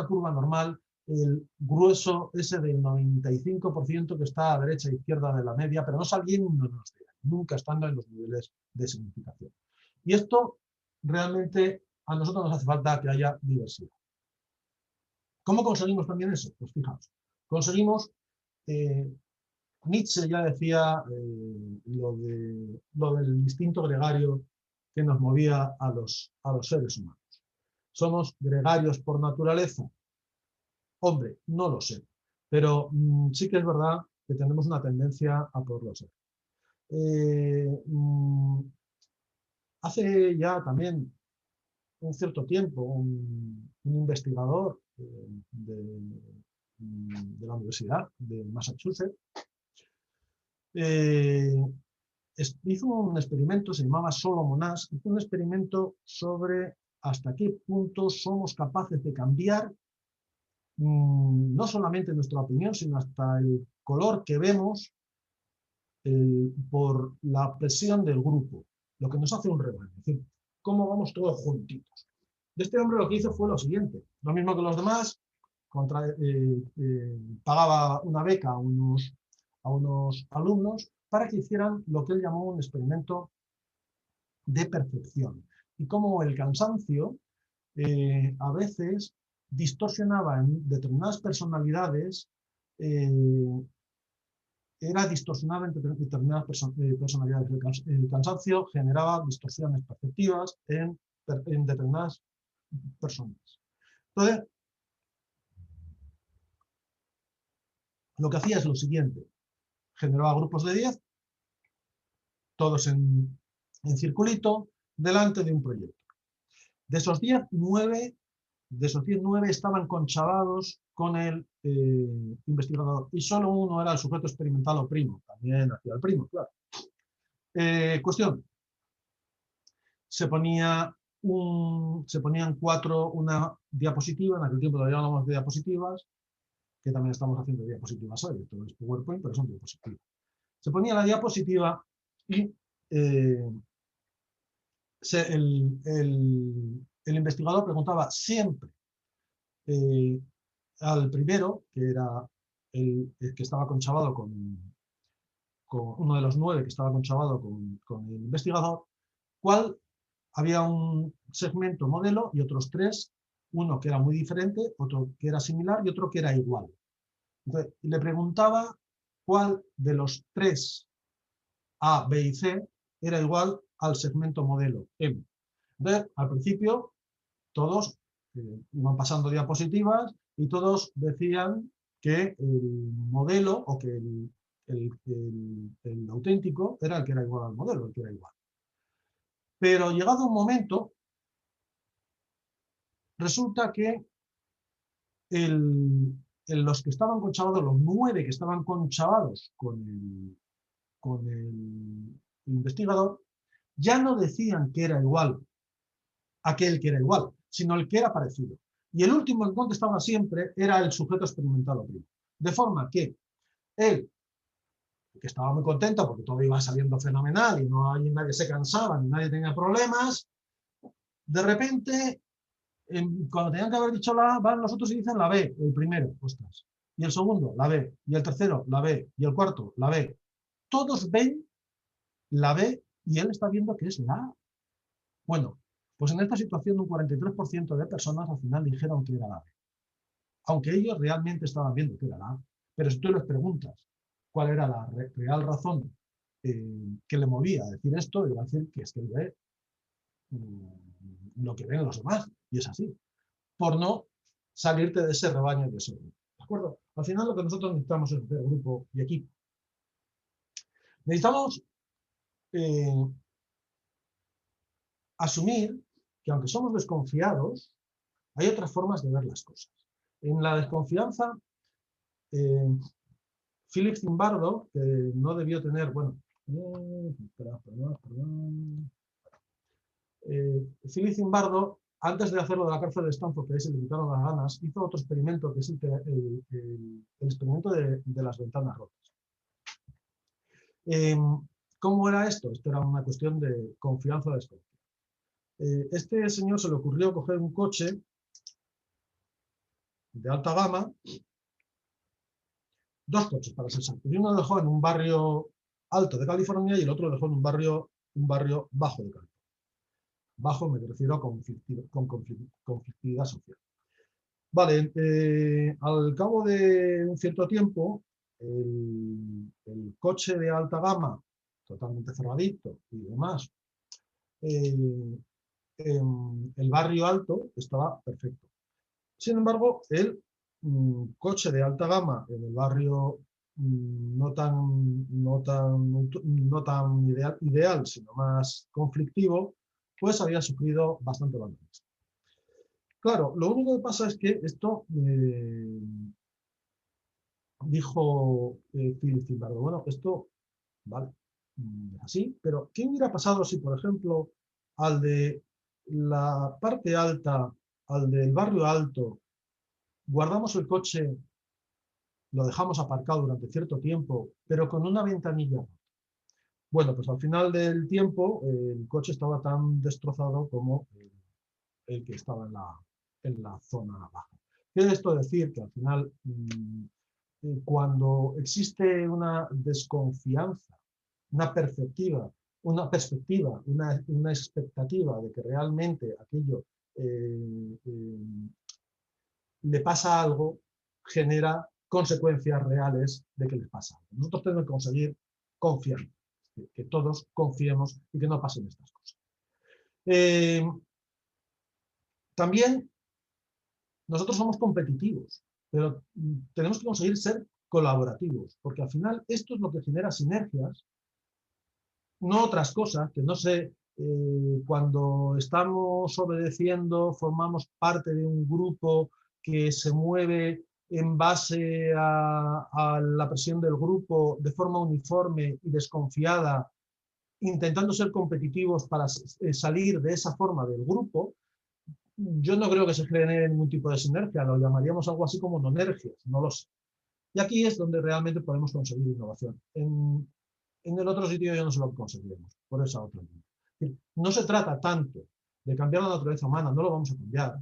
curva normal el grueso ese del 95% que está a derecha e izquierda de la media, pero no saliéndonos de ahí, nunca estando en los niveles de significación. Y esto realmente a nosotros nos hace falta que haya diversidad. ¿Cómo conseguimos también eso? Pues fijaos, conseguimos, Nietzsche ya decía lo del instinto gregario que nos movía a los seres humanos. ¿Somos gregarios por naturaleza? Hombre, no lo sé, pero sí que es verdad que tenemos una tendencia a poderlo ser. Hace ya también un cierto tiempo, un investigador de la Universidad de Massachusetts hizo un experimento, se llamaba Solomon Asch, hizo un experimento sobre hasta qué punto somos capaces de cambiar no solamente nuestra opinión, sino hasta el color que vemos por la presión del grupo, lo que nos hace un rebaño, es decir, cómo vamos todos juntitos. Este hombre lo que hizo fue lo siguiente, lo mismo que los demás, pagaba una beca a unos alumnos para que hicieran lo que él llamó un experimento de percepción. Y cómo el cansancio a veces distorsionaba en determinadas personalidades, era distorsionada en determinadas personalidades. El cansancio generaba distorsiones perceptivas en determinadas personas. Entonces, lo que hacía es lo siguiente. Generaba grupos de 10, todos en circulito, delante de un proyecto. De esos 10, 9 estaban conchavados con el investigador y solo uno era el sujeto experimental o primo. También hacía el primo, claro. Cuestión. Se ponían una diapositiva, en aquel tiempo todavía hablábamos de diapositivas, que también estamos haciendo diapositivas hoy, esto es PowerPoint, pero son diapositivas. Se ponía la diapositiva y el investigador preguntaba siempre al primero, que era el que estaba conchavado con uno de los 9 que estaba conchavado con el investigador, cuál había un segmento modelo y otros 3, uno que era muy diferente, otro que era similar y otro que era igual. Entonces, le preguntaba cuál de los 3 A, B y C era igual al segmento modelo M. Entonces, al principio, todos iban pasando diapositivas y todos decían que el modelo o que el auténtico era el que era igual al modelo, el que era igual. Pero llegado un momento, resulta que los que estaban conchavados, los 9 que estaban conchavados con el investigador, ya no decían que era igual aquel que era igual, sino el que era parecido. Y el último que contestaba siempre era el sujeto experimental o primo. De forma que él que estaba muy contento porque todo iba saliendo fenomenal y nadie se cansaba ni nadie tenía problemas, de repente, cuando tenían que haber dicho la A, van los otros y dicen la B, el primero, ostras, y el segundo, la B, y el tercero, la B, y el cuarto, la B. Todos ven la B y él está viendo que es la A. Bueno, pues en esta situación un 43% de personas al final dijeron que era la B, aunque ellos realmente estaban viendo que era la A. Pero si tú les preguntas cuál era la real razón que le movía a decir esto, iba a decir que es que él ve lo que ven los demás, y es así, por no salirte de ese rebaño de ese grupo. ¿De acuerdo? Al final lo que nosotros necesitamos es hacer grupo y equipo. Necesitamos asumir que aunque somos desconfiados, hay otras formas de ver las cosas. En la desconfianza, Philip Zimbardo, que no debió tener, bueno, Philip Zimbardo, antes de hacerlo de la cárcel de Stanford, que ahí se le quitaron las ganas, hizo otro experimento, que es el experimento de las ventanas rotas. ¿Cómo era esto? Esto era una cuestión de confianza o desconfianza. Este señor se le ocurrió coger un coche de alta gama, dos coches para ser exactos, y uno lo dejó en un barrio alto de California y el otro lo dejó en un barrio bajo de California. Bajo me refiero a conflictividad social. Vale, al cabo de un cierto tiempo, el coche de alta gama, totalmente cerradito y demás, el barrio alto estaba perfecto. Sin embargo, el coche de alta gama en el barrio no tan ideal, sino más conflictivo, pues había sufrido bastante abandonos. Claro, lo único que pasa es que esto dijo Philip Zimbardo, bueno, esto, vale, así, pero ¿qué hubiera pasado si, por ejemplo, al de la parte alta, al del barrio alto, guardamos el coche, lo dejamos aparcado durante cierto tiempo, pero con una ventanilla? Bueno, pues al final del tiempo el coche estaba tan destrozado como el que estaba en la zona baja. ¿Quiere esto decir que al final, cuando existe una desconfianza, una perspectiva, una expectativa de que realmente aquello le pasa algo, genera consecuencias reales de que les pasa algo? Nosotros tenemos que conseguir confiar, que todos confiemos y que no pasen estas cosas. También nosotros somos competitivos, pero tenemos que conseguir ser colaborativos, porque al final esto es lo que genera sinergias, no otras cosas, que no sé, cuando estamos obedeciendo, formamos parte de un grupo que se mueve en base a la presión del grupo de forma uniforme y desconfiada, intentando ser competitivos para salir de esa forma del grupo. Yo no creo que se genere ningún tipo de sinergia, lo llamaríamos algo así como nonergias, no lo sé. Y aquí es donde realmente podemos conseguir innovación. En el otro sitio ya no se lo conseguiremos, por esa otra línea. No se trata tanto de cambiar la naturaleza humana, no lo vamos a cambiar.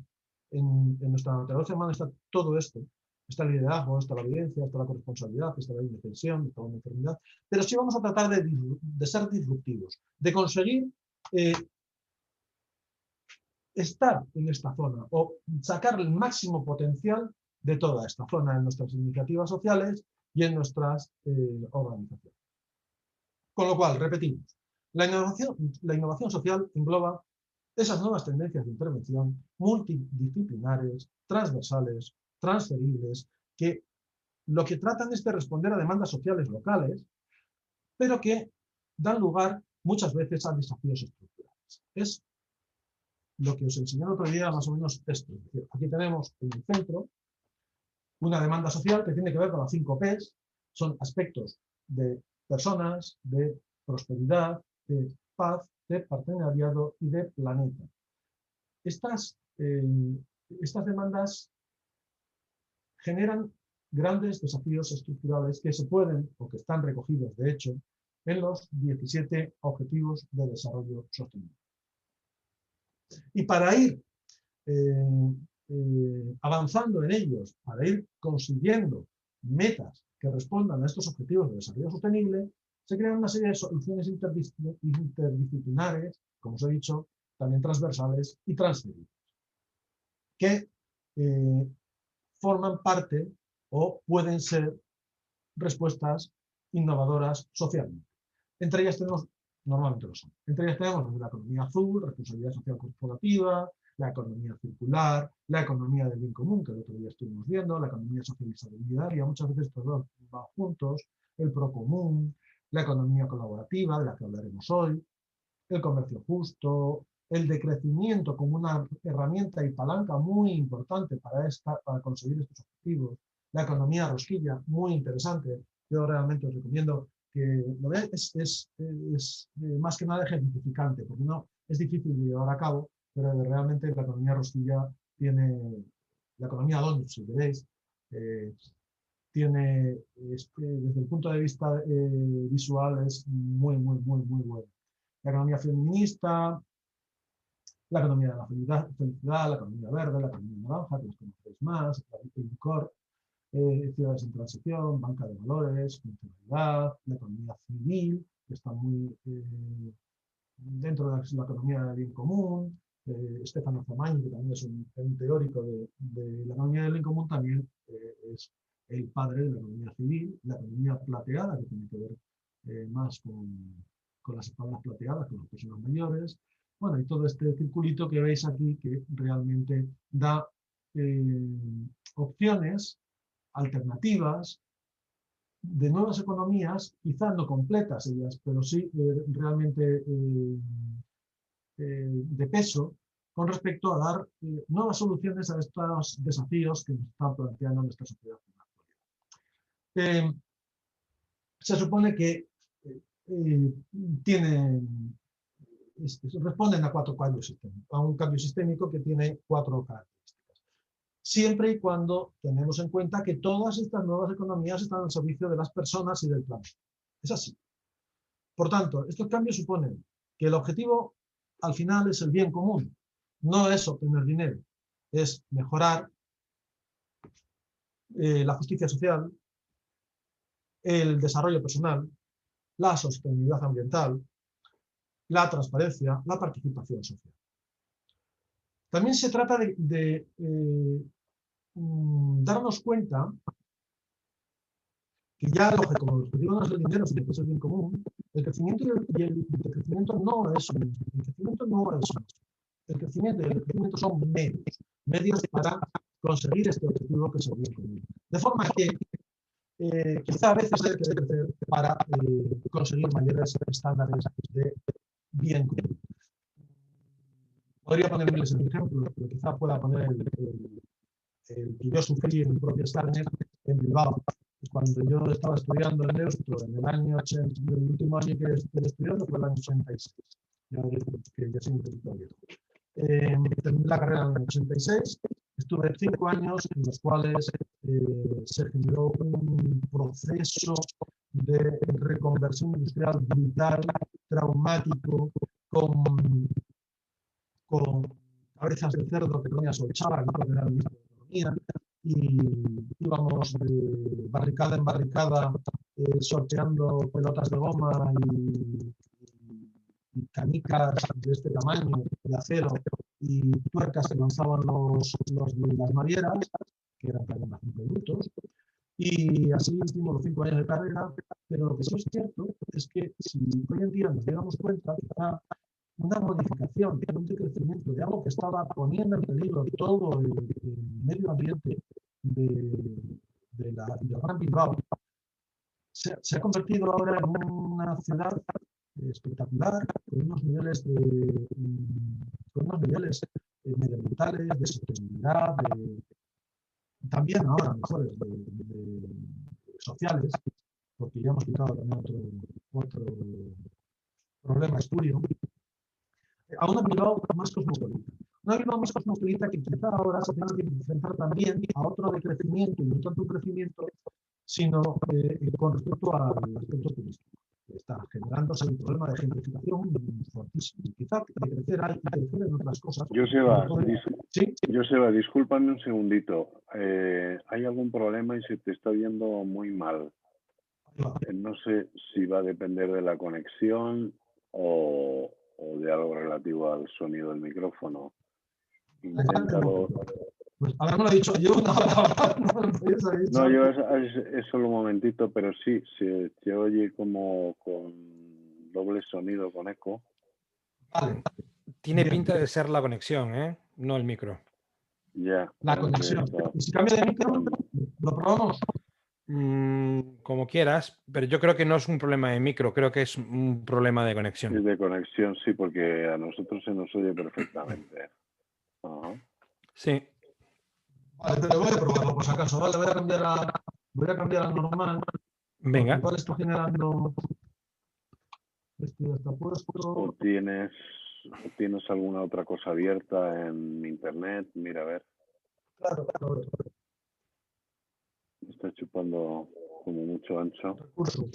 En nuestra naturaleza humana está todo esto. Está el liderazgo, está la evidencia, está la corresponsabilidad, está la indefensión, está la enfermedad. Pero sí vamos a tratar de ser disruptivos, de conseguir estar en esta zona o sacar el máximo potencial de toda esta zona en nuestras iniciativas sociales y en nuestras organizaciones. Con lo cual, repetimos, la innovación social engloba esas nuevas tendencias de intervención multidisciplinares, transversales, transferibles, que lo que tratan es de responder a demandas sociales locales, pero que dan lugar muchas veces a desafíos estructurales. Es lo que os enseñé el otro día, más o menos esto. Es decir, aquí tenemos en el centro una demanda social que tiene que ver con las 5 Ps, son aspectos de personas, de prosperidad, de paz, de partenariado y de planeta. Estas demandas generan grandes desafíos estructurales que se pueden o que están recogidos, de hecho, en los 17 Objetivos de Desarrollo Sostenible. Y para ir avanzando en ellos, para ir consiguiendo metas que respondan a estos objetivos de desarrollo sostenible, se crean una serie de soluciones interdisciplinares, como os he dicho, también transversales y transferibles, que forman parte o pueden ser respuestas innovadoras socialmente. Entre ellas tenemos, normalmente lo son, entre ellas tenemos la economía azul, responsabilidad social corporativa, la economía circular, la economía del bien común, que el otro día estuvimos viendo, la economía social y solidaria, muchas veces estos dos van juntos, el procomún, la economía colaborativa, de la que hablaremos hoy, el comercio justo, el decrecimiento como una herramienta y palanca muy importante para conseguir estos objetivos, la economía rosquilla, muy interesante. Yo realmente os recomiendo que lo veáis, es más que nada ejemplificante, porque no es difícil de llevar a cabo, pero realmente la economía rosquilla tiene, la economía donut, si queréis, tiene, desde el punto de vista visual, es muy bueno. La economía feminista, la economía de la felicidad, la economía verde, la economía naranja, que los conocéis más, el licor, ciudades en transición, banca de valores, funcionalidad, la economía civil, que está muy dentro de la economía del bien común. Stefano Zamagni, que también es un teórico de la economía del bien común, también es el padre de la economía civil, la economía plateada, que tiene que ver más con las espadas plateadas, con las personas mayores. Bueno, y todo este circulito que veis aquí, que realmente da opciones alternativas de nuevas economías, quizás no completas ellas, pero sí realmente de peso con respecto a dar nuevas soluciones a estos desafíos que nos están planteando nuestra sociedad en la actualidad. Se supone que responden a cuatro cambios sistémicos, a un cambio sistémico que tiene cuatro características. Siempre y cuando tenemos en cuenta que todas estas nuevas economías están al servicio de las personas y del planeta. Es así. Por tanto, estos cambios suponen que el objetivo al final es el bien común, no es obtener dinero, es mejorar la justicia social, el desarrollo personal, la sostenibilidad ambiental, la transparencia, la participación social. También se trata de darnos cuenta que ya como el objetivo no es el dinero, sino que es el bien común, el crecimiento y el decrecimiento no es un el crecimiento no es un el crecimiento y el decrecimiento son medios para conseguir este objetivo que es el bien común. De forma que quizá a veces hay que crecer para conseguir mayores estándares de bien común. Podría poner miles de ejemplos, pero quizá pueda poner el que yo sufrí en mi propia carne en Bilbao. Cuando yo estaba estudiando en Deusto, en el año 80, el último año que estuve estudiando fue el año 86, que ya soy un poquito viejo. Terminé la carrera en el 86, estuve 5 años en los cuales se generó un proceso de reconversión industrial brutal, traumático, con cabezas de cerdo que tenía Solchaga, que era el ministro de Economía, y íbamos de barricada en barricada sorteando pelotas de goma y canicas de este tamaño, de acero, y tuercas que lanzaban las navieras, que eran también bastante brutos. Y así hicimos los 5 años de carrera, pero lo que sí es cierto es que si hoy en día nos diéramos cuenta, quizá una modificación, un decrecimiento de algo que estaba poniendo en peligro todo el medio ambiente del Gran Bilbao, se ha convertido ahora en una ciudad espectacular, con unos niveles medioambientales, de sostenibilidad, también ahora mejores sociales, porque ya hemos quitado también otro problema estudio, a una Bilbao más cosmopolita, no hay una misma sostenibilidad que quizá ahora se tenga que enfrentar también a otro de crecimiento, y no tanto un crecimiento, sino con respecto al aspecto turístico. Está generándose un problema de gentrificación fortísimo. Quizá de crecer hay y crecer en otras cosas. Joseba, discúlpame un segundito. Hay algún problema y se te está viendo muy mal. No sé si va a depender de la conexión o de algo relativo al sonido del micrófono. Inténtalo. Pues ahora no lo he dicho yo, No, yo es solo un momentito, pero sí, se oye como con doble sonido, con eco. Vale. Tiene pinta de ser la conexión, ¿eh? No el micro. Ya. La conexión. ¿Y si cambia de micro, lo probamos? Como quieras, pero yo creo que no es un problema de micro, creo que es un problema de conexión. Es de conexión, sí, porque a nosotros se nos oye perfectamente. Sí. Vale, pero voy a probarlo por si acaso, ¿vale? Voy a cambiar a normal. Venga. Igual estoy generando... Esto ya está puesto. ¿O tienes alguna otra cosa abierta en internet? Mira, a ver. Claro. Está chupando como mucho ancho. Recursos.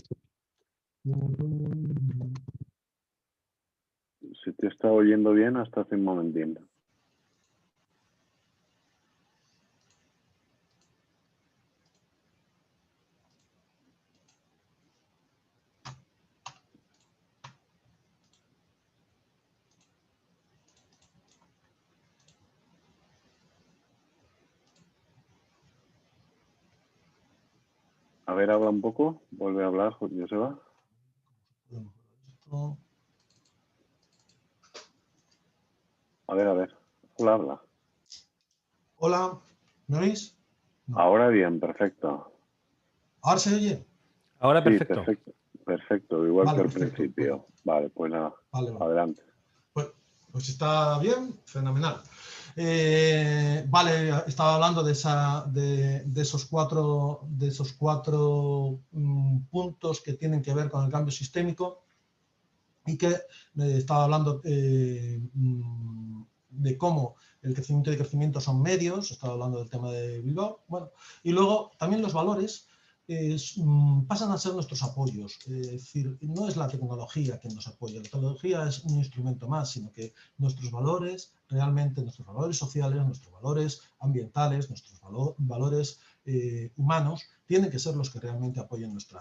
Se te está oyendo bien hasta hace un momentín. A ver, habla un poco. Vuelve a hablar, Joseba. A ver. Habla. Hola, ¿me oís? No. Ahora bien, perfecto. ¿Ahora se oye? Ahora perfecto. Sí, perfecto, igual que al principio. Vale, pues nada, adelante. Pues está bien, fenomenal. Vale, estaba hablando de esos cuatro puntos que tienen que ver con el cambio sistémico y que estaba hablando de cómo el crecimiento y decrecimiento son medios, estaba hablando del tema de Bilbao, bueno, y luego también los valores pasan a ser nuestros apoyos, es decir, no es la tecnología quien nos apoya, la tecnología es un instrumento más, sino que nuestros valores, realmente nuestros valores sociales, nuestros valores ambientales, nuestros valores humanos, tienen que ser los que realmente apoyen nuestro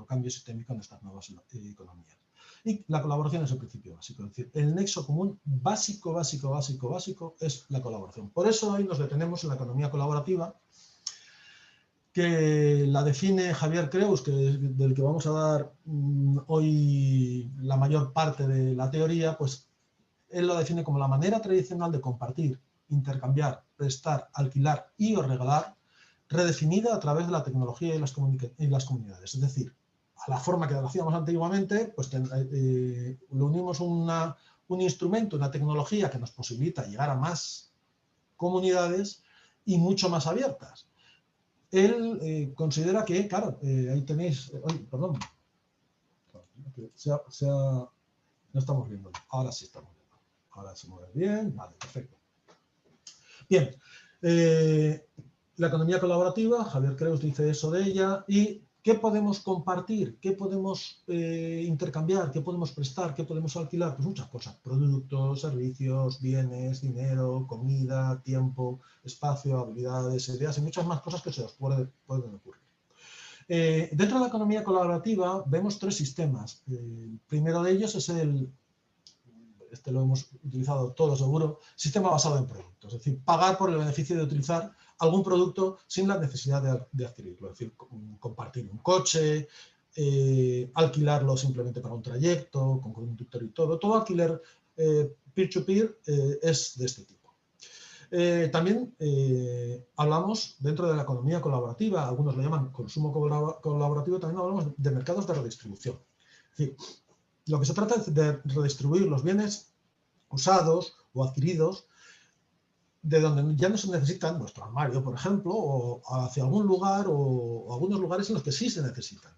cambio sistémico en estas nuevas economías. Y la colaboración es el principio básico, es decir, el nexo común básico es la colaboración. Por eso hoy nos detenemos en la economía colaborativa, que la define Javier Creus, del que vamos a dar hoy la mayor parte de la teoría, pues él lo define como la manera tradicional de compartir, intercambiar, prestar, alquilar y o regalar, redefinida a través de la tecnología y las comunidades. Es decir, a la forma que lo hacíamos antiguamente, pues le unimos un instrumento, una tecnología que nos posibilita llegar a más comunidades y mucho más abiertas. Él considera que, claro, ahí tenéis, perdón, no estamos viendo, ahora sí estamos viendo, ahora se mueve bien, vale, perfecto. Bien, la economía colaborativa, Javier Creus dice eso de ella, y ¿qué podemos compartir? ¿Qué podemos intercambiar? ¿Qué podemos prestar? ¿Qué podemos alquilar? Pues muchas cosas, productos, servicios, bienes, dinero, comida, tiempo, espacio, habilidades, ideas y muchas más cosas que se os pueden ocurrir. Dentro de la economía colaborativa vemos tres sistemas. El primero de ellos es este lo hemos utilizado todos seguro, sistema basado en productos, es decir, pagar por el beneficio de utilizar algún producto sin la necesidad de adquirirlo, es decir, compartir un coche, alquilarlo simplemente para un trayecto, con conductor y todo alquiler peer-to-peer es de este tipo. También hablamos dentro de la economía colaborativa, algunos lo llaman consumo colaborativo, también hablamos de mercados de redistribución. Es decir, lo que se trata es de redistribuir los bienes usados o adquiridos de donde ya no se necesitan, nuestro armario, por ejemplo, o hacia algún lugar o algunos lugares en los que sí se necesitan.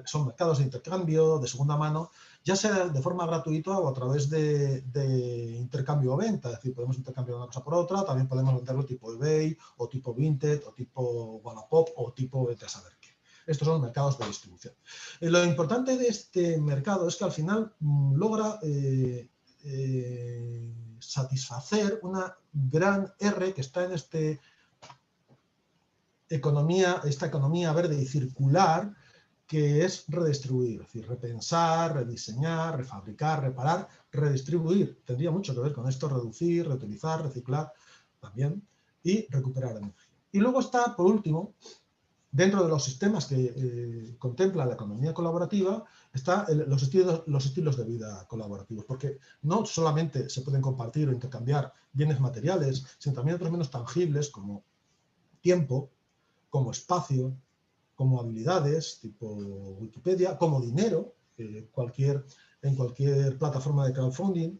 son mercados de intercambio, de segunda mano, ya sea de forma gratuita o a través de intercambio o venta. Es decir, podemos intercambiar una cosa por otra, también podemos venderlo tipo eBay, o tipo Vinted, o tipo Wallapop, o tipo vete a saber qué. Estos son mercados de distribución. Lo importante de este mercado es que al final logra satisfacer una gran R que está en esta economía verde y circular, que es redistribuir, es decir, repensar, rediseñar, refabricar, reparar, redistribuir. Tendría mucho que ver con esto: reducir, reutilizar, reciclar también, y recuperar energía. Y luego está, por último, dentro de los sistemas que contempla la economía colaborativa, están los estilos de vida colaborativos, porque no solamente se pueden compartir o intercambiar bienes materiales, sino también otros menos tangibles como tiempo, como espacio, como habilidades, tipo Wikipedia, como dinero, en cualquier plataforma de crowdfunding.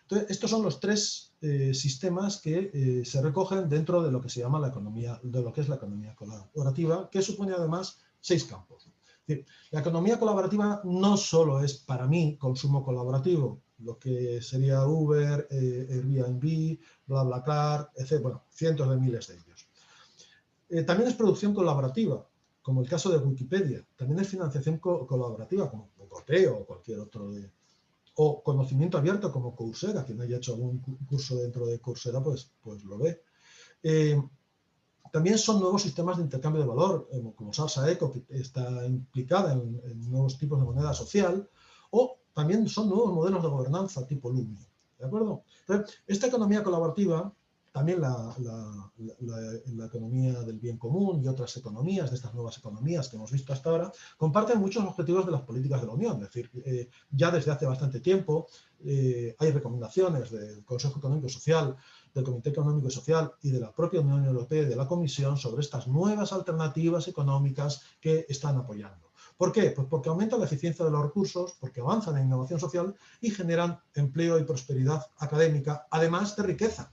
Entonces, estos son los tres sistemas que se recogen dentro de lo que se llama la economía, de lo que es la economía colaborativa, que supone además 6 campos. Es decir, la economía colaborativa no solo es, para mí, consumo colaborativo, lo que sería Uber, Airbnb, BlaBlaCar, etc. Bueno, cientos de miles de ellos. También es producción colaborativa, como el caso de Wikipedia. También es financiación colaborativa, como Goteo o cualquier otro o conocimiento abierto como Coursera. Quien haya hecho algún curso dentro de Coursera, pues lo ve. También son nuevos sistemas de intercambio de valor, como Salsa Eco, que está implicada en nuevos tipos de moneda social, o también son nuevos modelos de gobernanza tipo Lumio. ¿De acuerdo? Entonces, esta economía colaborativa, también la economía del bien común y otras economías, de estas nuevas economías que hemos visto hasta ahora, comparten muchos objetivos de las políticas de la Unión. Es decir, ya desde hace bastante tiempo hay recomendaciones del Consejo Económico y Social, del Comité Económico y Social y de la propia Unión Europea y de la Comisión sobre estas nuevas alternativas económicas que están apoyando. ¿Por qué? Pues porque aumentan la eficiencia de los recursos, porque avanzan en innovación social y generan empleo y prosperidad académica, además de riqueza,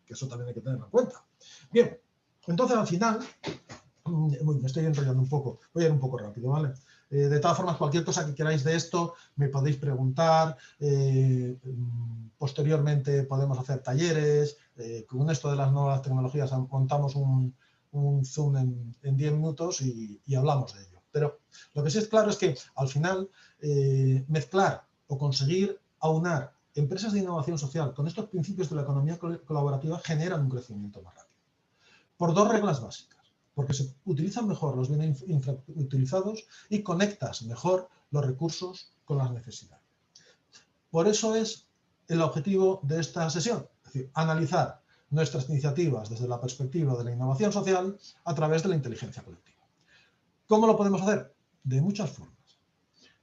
que eso también hay que tenerlo en cuenta. Bien, entonces al final, me estoy enrollando un poco, voy a ir un poco rápido, ¿vale? De todas formas, cualquier cosa que queráis de esto me podéis preguntar. Posteriormente podemos hacer talleres. Con esto de las nuevas tecnologías montamos un Zoom en 10 minutos y hablamos de ello. Pero lo que sí es claro es que al final mezclar o conseguir aunar empresas de innovación social con estos principios de la economía colaborativa generan un crecimiento más rápido. Por 2 reglas básicas. Porque se utilizan mejor los bienes infrautilizados y conectas mejor los recursos con las necesidades. Por eso es el objetivo de esta sesión, es decir, analizar nuestras iniciativas desde la perspectiva de la innovación social a través de la inteligencia colectiva. ¿Cómo lo podemos hacer? De muchas formas.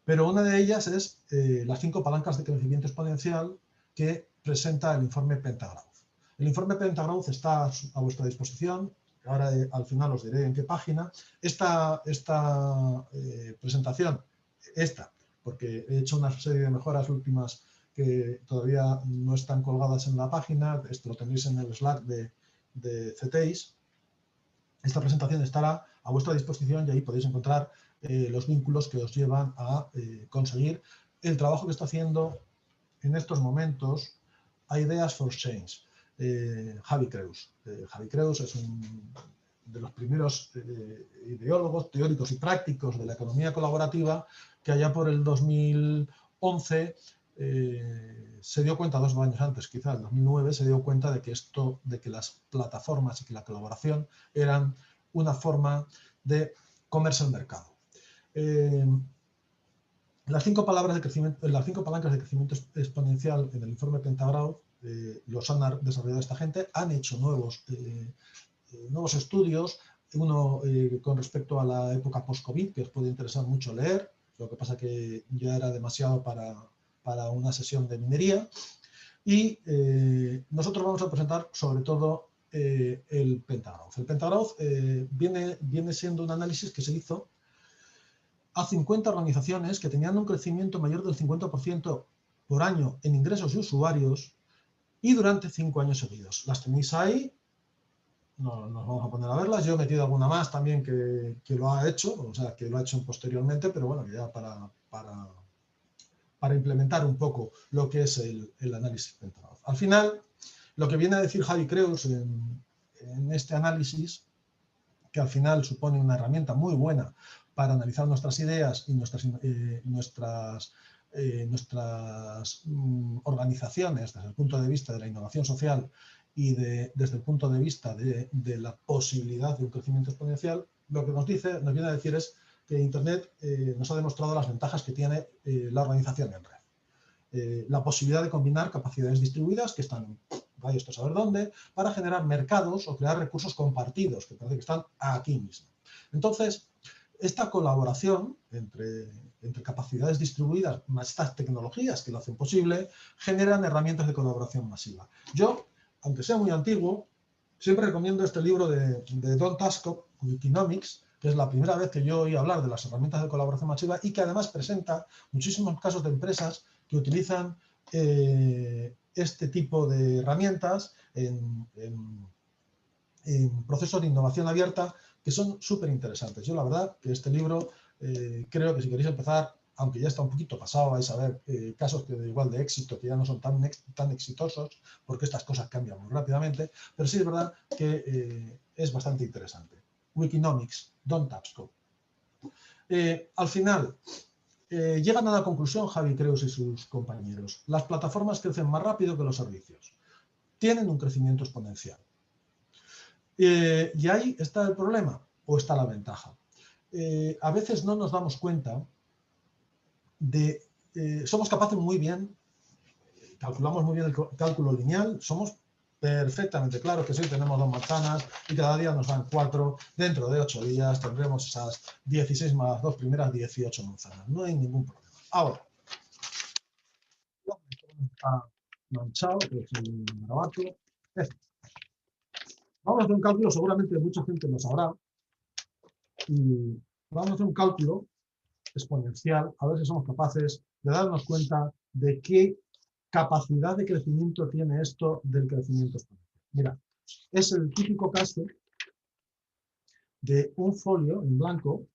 Pero una de ellas es las 5 palancas de crecimiento exponencial que presenta el informe Pentagrowth. El informe Pentagrowth está a vuestra disposición. Ahora al final os diré en qué página. Esta presentación, porque he hecho una serie de mejoras últimas que todavía no están colgadas en la página, esto lo tenéis en el Slack de CETEIS. Esta presentación estará a vuestra disposición y ahí podéis encontrar los vínculos que os llevan a conseguir el trabajo que está haciendo en estos momentos Ideas for Change. Javi Creus. Javi Creus es de los primeros ideólogos, teóricos y prácticos de la economía colaborativa que allá por el 2011 se dio cuenta, 2 años antes, quizá el 2009, se dio cuenta de que las plataformas y que la colaboración eran una forma de comerse el mercado. Las 5 palancas de crecimiento exponencial en el informe Pentagrowth los han desarrollado esta gente, han hecho nuevos estudios, uno con respecto a la época post-COVID, que os puede interesar mucho leer, lo que pasa que ya era demasiado para una sesión de minería, y nosotros vamos a presentar sobre todo el Pentagrowth. El Pentagrowth viene siendo un análisis que se hizo a 50 organizaciones que tenían un crecimiento mayor del 50% por año en ingresos y usuarios y durante 5 años seguidos. Las tenéis ahí, no nos vamos a poner a verlas. Yo he metido alguna más también que lo ha hecho, o sea, que lo ha hecho posteriormente, pero bueno, ya para implementar un poco lo que es el análisis centrado. Al final, lo que viene a decir Javi Creus en este análisis, que al final supone una herramienta muy buena para analizar nuestras ideas y nuestras organizaciones desde el punto de vista de la innovación social y desde el punto de vista de la posibilidad de un crecimiento exponencial, lo que nos viene a decir es que Internet nos ha demostrado las ventajas que tiene la organización en red. La posibilidad de combinar capacidades distribuidas que están, vaya esto a saber dónde, para generar mercados o crear recursos compartidos, que parece que están aquí mismo. Entonces, esta colaboración entre capacidades distribuidas más estas tecnologías que lo hacen posible, generan herramientas de colaboración masiva. Yo, aunque sea muy antiguo, siempre recomiendo este libro de Don Tascock, Wikinomics, que es la primera vez que yo oí hablar de las herramientas de colaboración masiva y que además presenta muchísimos casos de empresas que utilizan este tipo de herramientas en procesos de innovación abierta que son súper interesantes. Yo la verdad que este libro creo que si queréis empezar, aunque ya está un poquito pasado, vais a ver casos que igual de éxito, que ya no son tan exitosos, porque estas cosas cambian muy rápidamente, pero sí es verdad que es bastante interesante. Wikinomics, Don Tapsco. Al final, llegan a la conclusión Javi Creus y sus compañeros. Las plataformas crecen más rápido que los servicios. Tienen un crecimiento exponencial. Y ahí está el problema, o está la ventaja. A veces no nos damos cuenta de... somos capaces muy bien, calculamos muy bien el cálculo lineal, somos perfectamente claros que sí, tenemos 2 manzanas y cada día nos dan 4. Dentro de 8 días tendremos esas 16 más las 2 primeras, 18 manzanas. No hay ningún problema. Ahora, está manchado, que es el garabato. Vamos a hacer un cálculo, seguramente mucha gente lo sabrá. Y vamos a hacer un cálculo exponencial, a ver si somos capaces de darnos cuenta de qué capacidad de crecimiento tiene esto del crecimiento exponencial. Mira, es el típico caso de un folio en blanco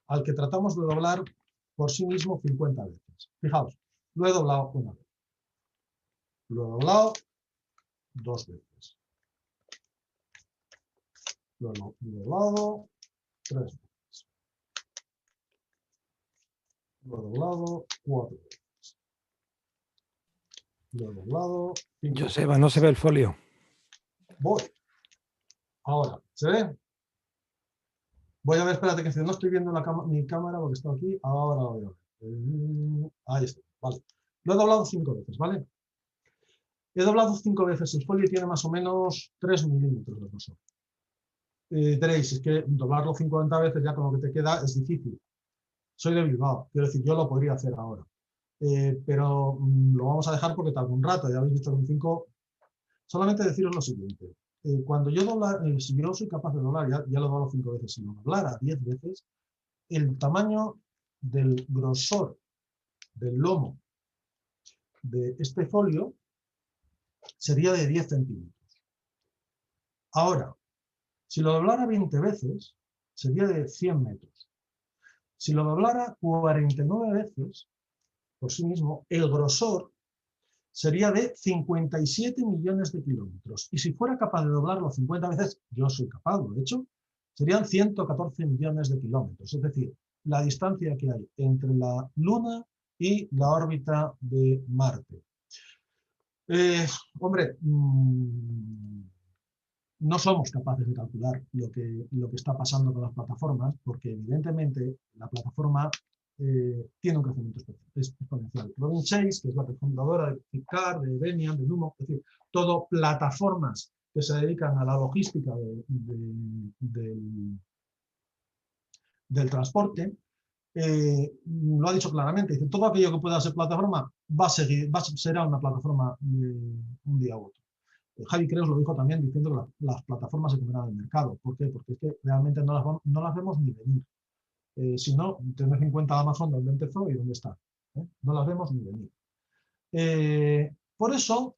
al que tratamos de doblar por sí mismo 50 veces. Fijaos, lo he doblado una vez, lo he doblado 2 veces, lo he doblado 3 veces, lo he doblado 4 veces, lo he doblado 5 veces. Joseba, no se ve el folio. Voy. Ahora, ¿se ve? Voy a ver, espérate, que no estoy viendo mi cámara porque está aquí. Ahora voy a ver. Ahí está, vale. Lo he doblado 5 veces, ¿vale? He doblado 5 veces el folio y tiene más o menos 3 milímetros de grosor. Diréis, es que doblarlo 50 veces ya con lo que te queda es difícil. Soy de Bilbao, quiero decir, yo lo podría hacer ahora. Pero lo vamos a dejar porque tarda un rato, ya habéis visto que en 5... Solamente deciros lo siguiente. Cuando yo si yo soy capaz de doblar, ya lo doblo 5 veces, si lo doblara 10 veces, el tamaño del grosor del lomo de este folio sería de 10 centímetros. Ahora, si lo doblara 20 veces, sería de 100 metros. Si lo doblara 49 veces, por sí mismo, el grosor sería de 57 millones de kilómetros. Y si fuera capaz de doblarlo 50 veces, yo soy capaz, lo he hecho, serían 114 millones de kilómetros. Es decir, la distancia que hay entre la Luna y la órbita de Marte. Hombre, no somos capaces de calcular lo que está pasando con las plataformas, porque evidentemente la plataforma tiene un crecimiento exponencial. Robin Chase, que es la fundadora de Flipkart, de Benian, de Numo, es decir, todo plataformas que se dedican a la logística del transporte, lo ha dicho claramente, dice, todo aquello que pueda ser plataforma será una plataforma un día u otro. Javi Creus lo dijo también diciendo que las plataformas se comerán el mercado. ¿Por qué? Porque es que realmente no las vemos ni venir. Si no, tened en cuenta Amazon dónde empezó y dónde está. No las vemos ni venir. Por eso,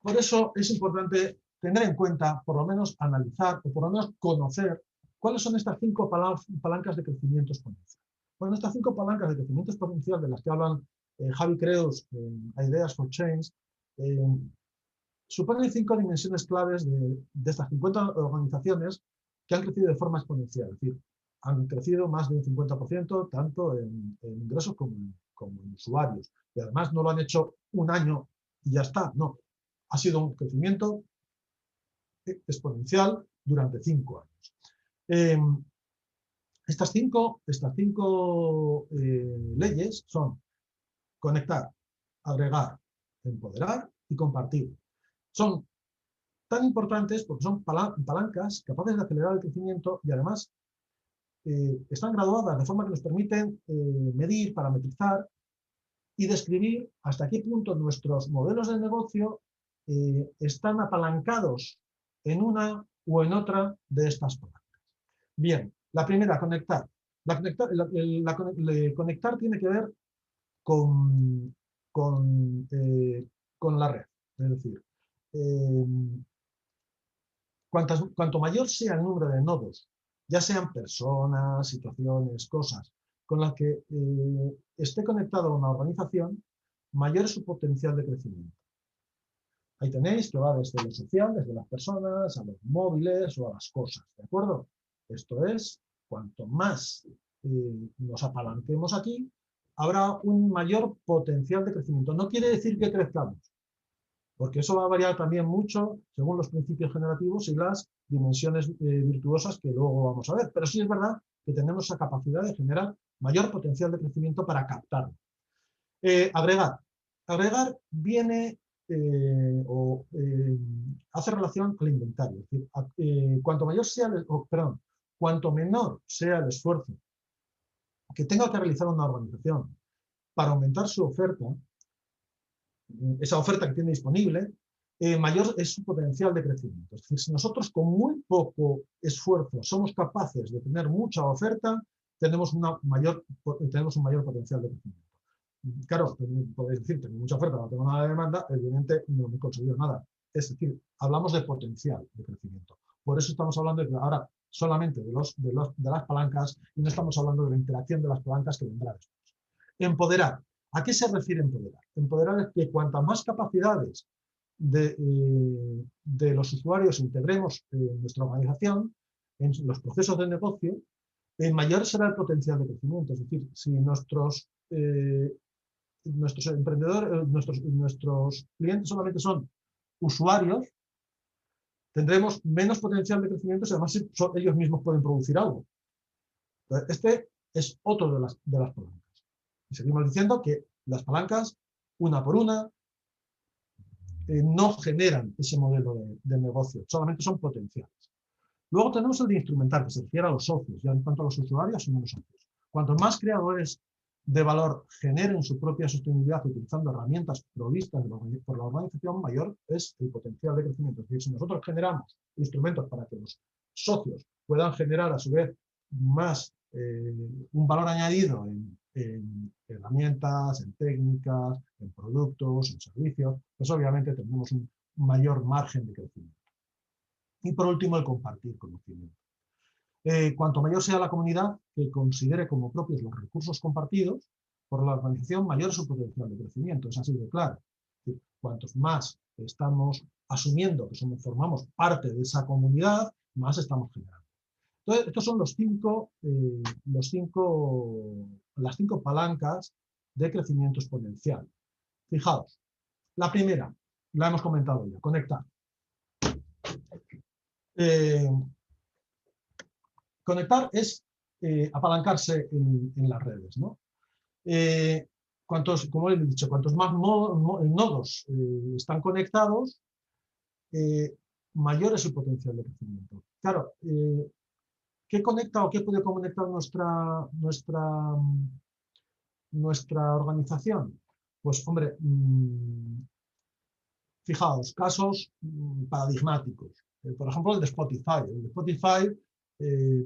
Por eso es importante tener en cuenta, por lo menos analizar o por lo menos conocer cuáles son estas 5 palancas de crecimiento exponencial. Bueno, estas 5 palancas de crecimiento exponencial de las que hablan Javi Creus en Ideas for Change suponen 5 dimensiones claves de estas 50 organizaciones que han crecido de forma exponencial. Es decir, han crecido más de un 50% tanto en ingresos como en usuarios. Y además no lo han hecho un año y ya está, no. Ha sido un crecimiento exponencial durante 5 años. Estas cinco leyes son conectar, agregar, empoderar y compartir. Son tan importantes porque son palancas capaces de acelerar el crecimiento y además están graduadas de forma que nos permiten medir, parametrizar y describir hasta qué punto nuestros modelos de negocio están apalancados en una u en otra de estas palancas. Bien, la primera, conectar. Conectar tiene que ver con la red. Es decir, cuanto mayor sea el número de nodos, ya sean personas, situaciones, cosas, con las que esté conectado a una organización, mayor es su potencial de crecimiento. Ahí tenéis que va desde lo social, desde las personas, a los móviles o a las cosas, ¿de acuerdo? Esto es, cuanto más nos apalanquemos aquí, habrá un mayor potencial de crecimiento. No quiere decir que crezcamos, porque eso va a variar también mucho según los principios generativos y las dimensiones virtuosas que luego vamos a ver. Pero sí es verdad que tenemos esa capacidad de generar mayor potencial de crecimiento para captarlo. Agregar. Agregar viene hace relación al inventario. Es decir, cuanto menor sea el esfuerzo que tenga que realizar una organización para aumentar su oferta, esa oferta que tiene disponible, mayor es su potencial de crecimiento. Es decir, si nosotros con muy poco esfuerzo somos capaces de tener mucha oferta, tenemos un mayor potencial de crecimiento. Claro, podéis decir, tengo mucha oferta, no tengo nada de demanda, evidentemente no me he conseguido nada. Es decir, hablamos de potencial de crecimiento. Por eso estamos hablando ahora solamente de las palancas y no estamos hablando de la interacción de las palancas que vendrá después. Empoderar. ¿A qué se refiere empoderar? Empoderar es que cuantas más capacidades de los usuarios integremos en nuestra organización, en los procesos de negocio, mayor será el potencial de crecimiento. Es decir, si nuestros emprendedores, nuestros clientes solamente son usuarios, tendremos menos potencial de crecimiento si además ellos mismos pueden producir algo. Entonces, este es otro de las palancas. Y seguimos diciendo que las palancas, una por una, no generan ese modelo de negocio, solamente son potenciales. Luego tenemos el de instrumental, que se refiere a los socios, ya en cuanto a los usuarios son los socios. Cuanto más creadores de valor generen su propia sostenibilidad utilizando herramientas provistas por la organización, mayor es el potencial de crecimiento. Es decir, si nosotros generamos instrumentos para que los socios puedan generar a su vez más un valor añadido en herramientas, en técnicas, en productos, en servicios, pues obviamente tenemos un mayor margen de crecimiento. Y por último, el compartir conocimiento. Cuanto mayor sea la comunidad que considere como propios los recursos compartidos por la organización, mayor es su potencial de crecimiento. Es así de claro. Es decir, cuantos más estamos asumiendo que formamos parte de esa comunidad, más estamos generando. Entonces, estos son las cinco palancas de crecimiento exponencial. Fijaos, la primera, la hemos comentado ya, conectar. Conectar es apalancarse en las redes, ¿no? Como he dicho, cuantos más nodos están conectados, mayor es su potencial de crecimiento. Claro, ¿qué conecta o qué puede conectar nuestra organización? Pues, hombre, fijaos, casos paradigmáticos. Por ejemplo, el de Spotify. El de Spotify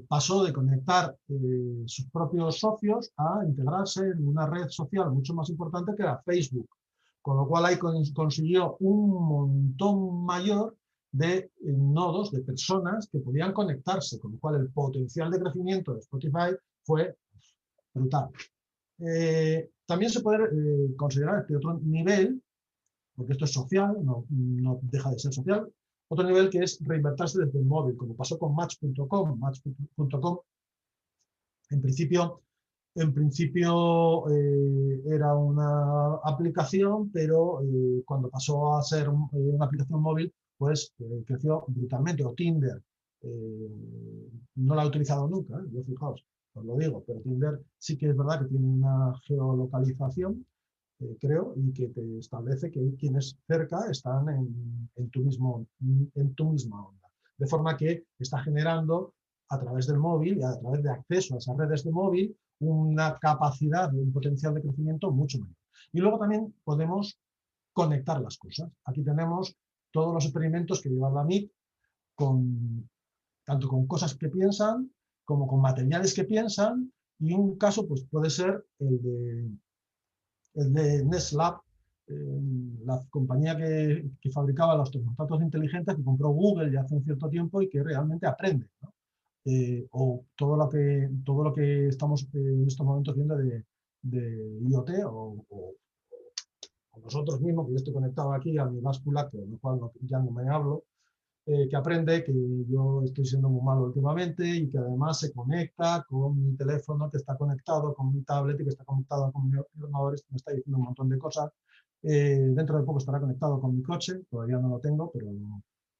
pasó de conectar sus propios socios a integrarse en una red social mucho más importante que era Facebook. Con lo cual ahí consiguió un montón mayor de nodos, de personas que podían conectarse, con lo cual el potencial de crecimiento de Spotify fue brutal. También se puede considerar este otro nivel, porque esto es social, no deja de ser social, otro nivel que es reinvertirse desde el móvil, como pasó con Match.com. Match.com en principio era una aplicación, pero cuando pasó a ser una aplicación móvil, pues creció brutalmente. O Tinder, no la he utilizado nunca, yo fijaos, os lo digo, pero Tinder sí que es verdad que tiene una geolocalización, creo, y que te establece que quienes cerca están en tu misma onda. De forma que está generando a través del móvil y a través de acceso a esas redes de móvil una capacidad, un potencial de crecimiento mucho mayor. Y luego también podemos conectar las cosas. Aquí tenemos todos los experimentos que lleva la MIT, tanto con cosas que piensan como con materiales que piensan, y un caso pues, puede ser el de Nestlab, la compañía que fabricaba los termostatos inteligentes, que compró Google ya hace un cierto tiempo y que realmente aprende, ¿no? O todo lo que estamos en estos momentos viendo de IoT o nosotros mismos, que yo estoy conectado aquí a mi báscula, con lo cual ya no me hablo, que aprende que yo estoy siendo muy malo últimamente y que además se conecta con mi teléfono, que está conectado con mi tablet y que está conectado con mi ordenador, me está diciendo un montón de cosas. Dentro de poco estará conectado con mi coche, todavía no lo tengo, pero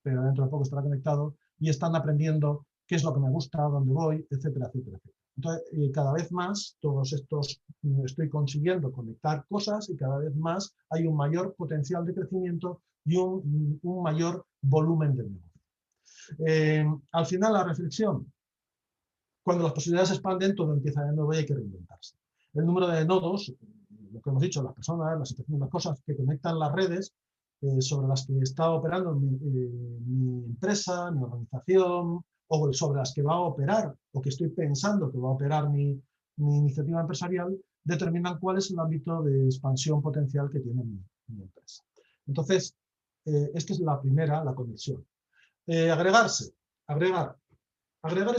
dentro de poco estará conectado, y están aprendiendo qué es lo que me gusta, dónde voy, etcétera, etcétera, etcétera. Entonces, cada vez más todos estos estoy consiguiendo conectar cosas y cada vez más hay un mayor potencial de crecimiento y un mayor volumen de negocio. Al final, la reflexión, cuando las posibilidades se expanden, todo empieza de nuevo y hay que reinventarse. El número de nodos, lo que hemos dicho, las personas, las situaciones, las cosas que conectan las redes sobre las que está operando mi empresa, mi organización, o sobre las que va a operar, o que estoy pensando que va a operar mi iniciativa empresarial, determinan cuál es el ámbito de expansión potencial que tiene mi empresa. Entonces, esta es la primera, la conexión. Agregar es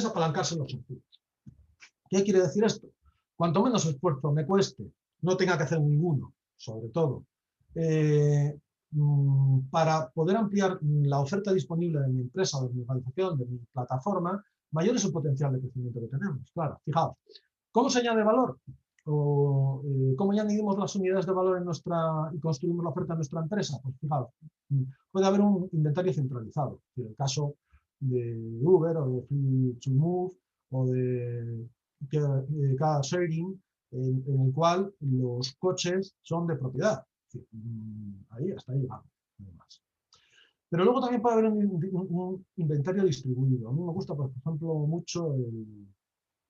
apalancarse en los objetivos. ¿Qué quiere decir esto? Cuanto menos esfuerzo me cueste, no tenga que hacer ninguno, sobre todo, para poder ampliar la oferta disponible de mi empresa, de mi organización, de mi plataforma, mayor es el potencial de crecimiento que tenemos. Claro, fijaos, ¿cómo se añade valor? ¿Cómo ya añadimos las unidades de valor y construimos la oferta en nuestra empresa? Pues fijaos, puede haber un inventario centralizado. En el caso de Uber o de Free2Move o de car sharing, en el cual los coches son de propiedad. Ahí hasta ahí vamos. Pero luego también puede haber un inventario distribuido. A mí me gusta, por ejemplo, mucho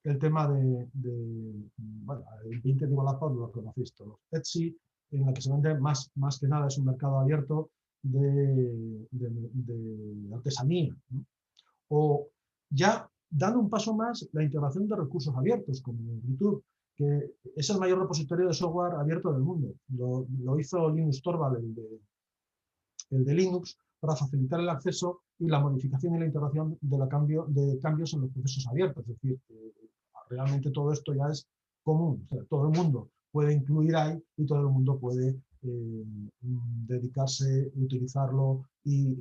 el tema bueno, el Vinted de Wallapop, lo conocéis todos. Etsy, en la que se vende más que nada, es un mercado abierto de artesanía, ¿no? O ya dando un paso más, la integración de recursos abiertos, como YouTube, que es el mayor repositorio de software abierto del mundo. Lo hizo Linus Torvald, el de Linux, para facilitar el acceso y la modificación y la integración de cambios en los procesos abiertos. Es decir, realmente todo esto ya es común. O sea, todo el mundo puede incluir ahí y todo el mundo puede dedicarse, utilizarlo y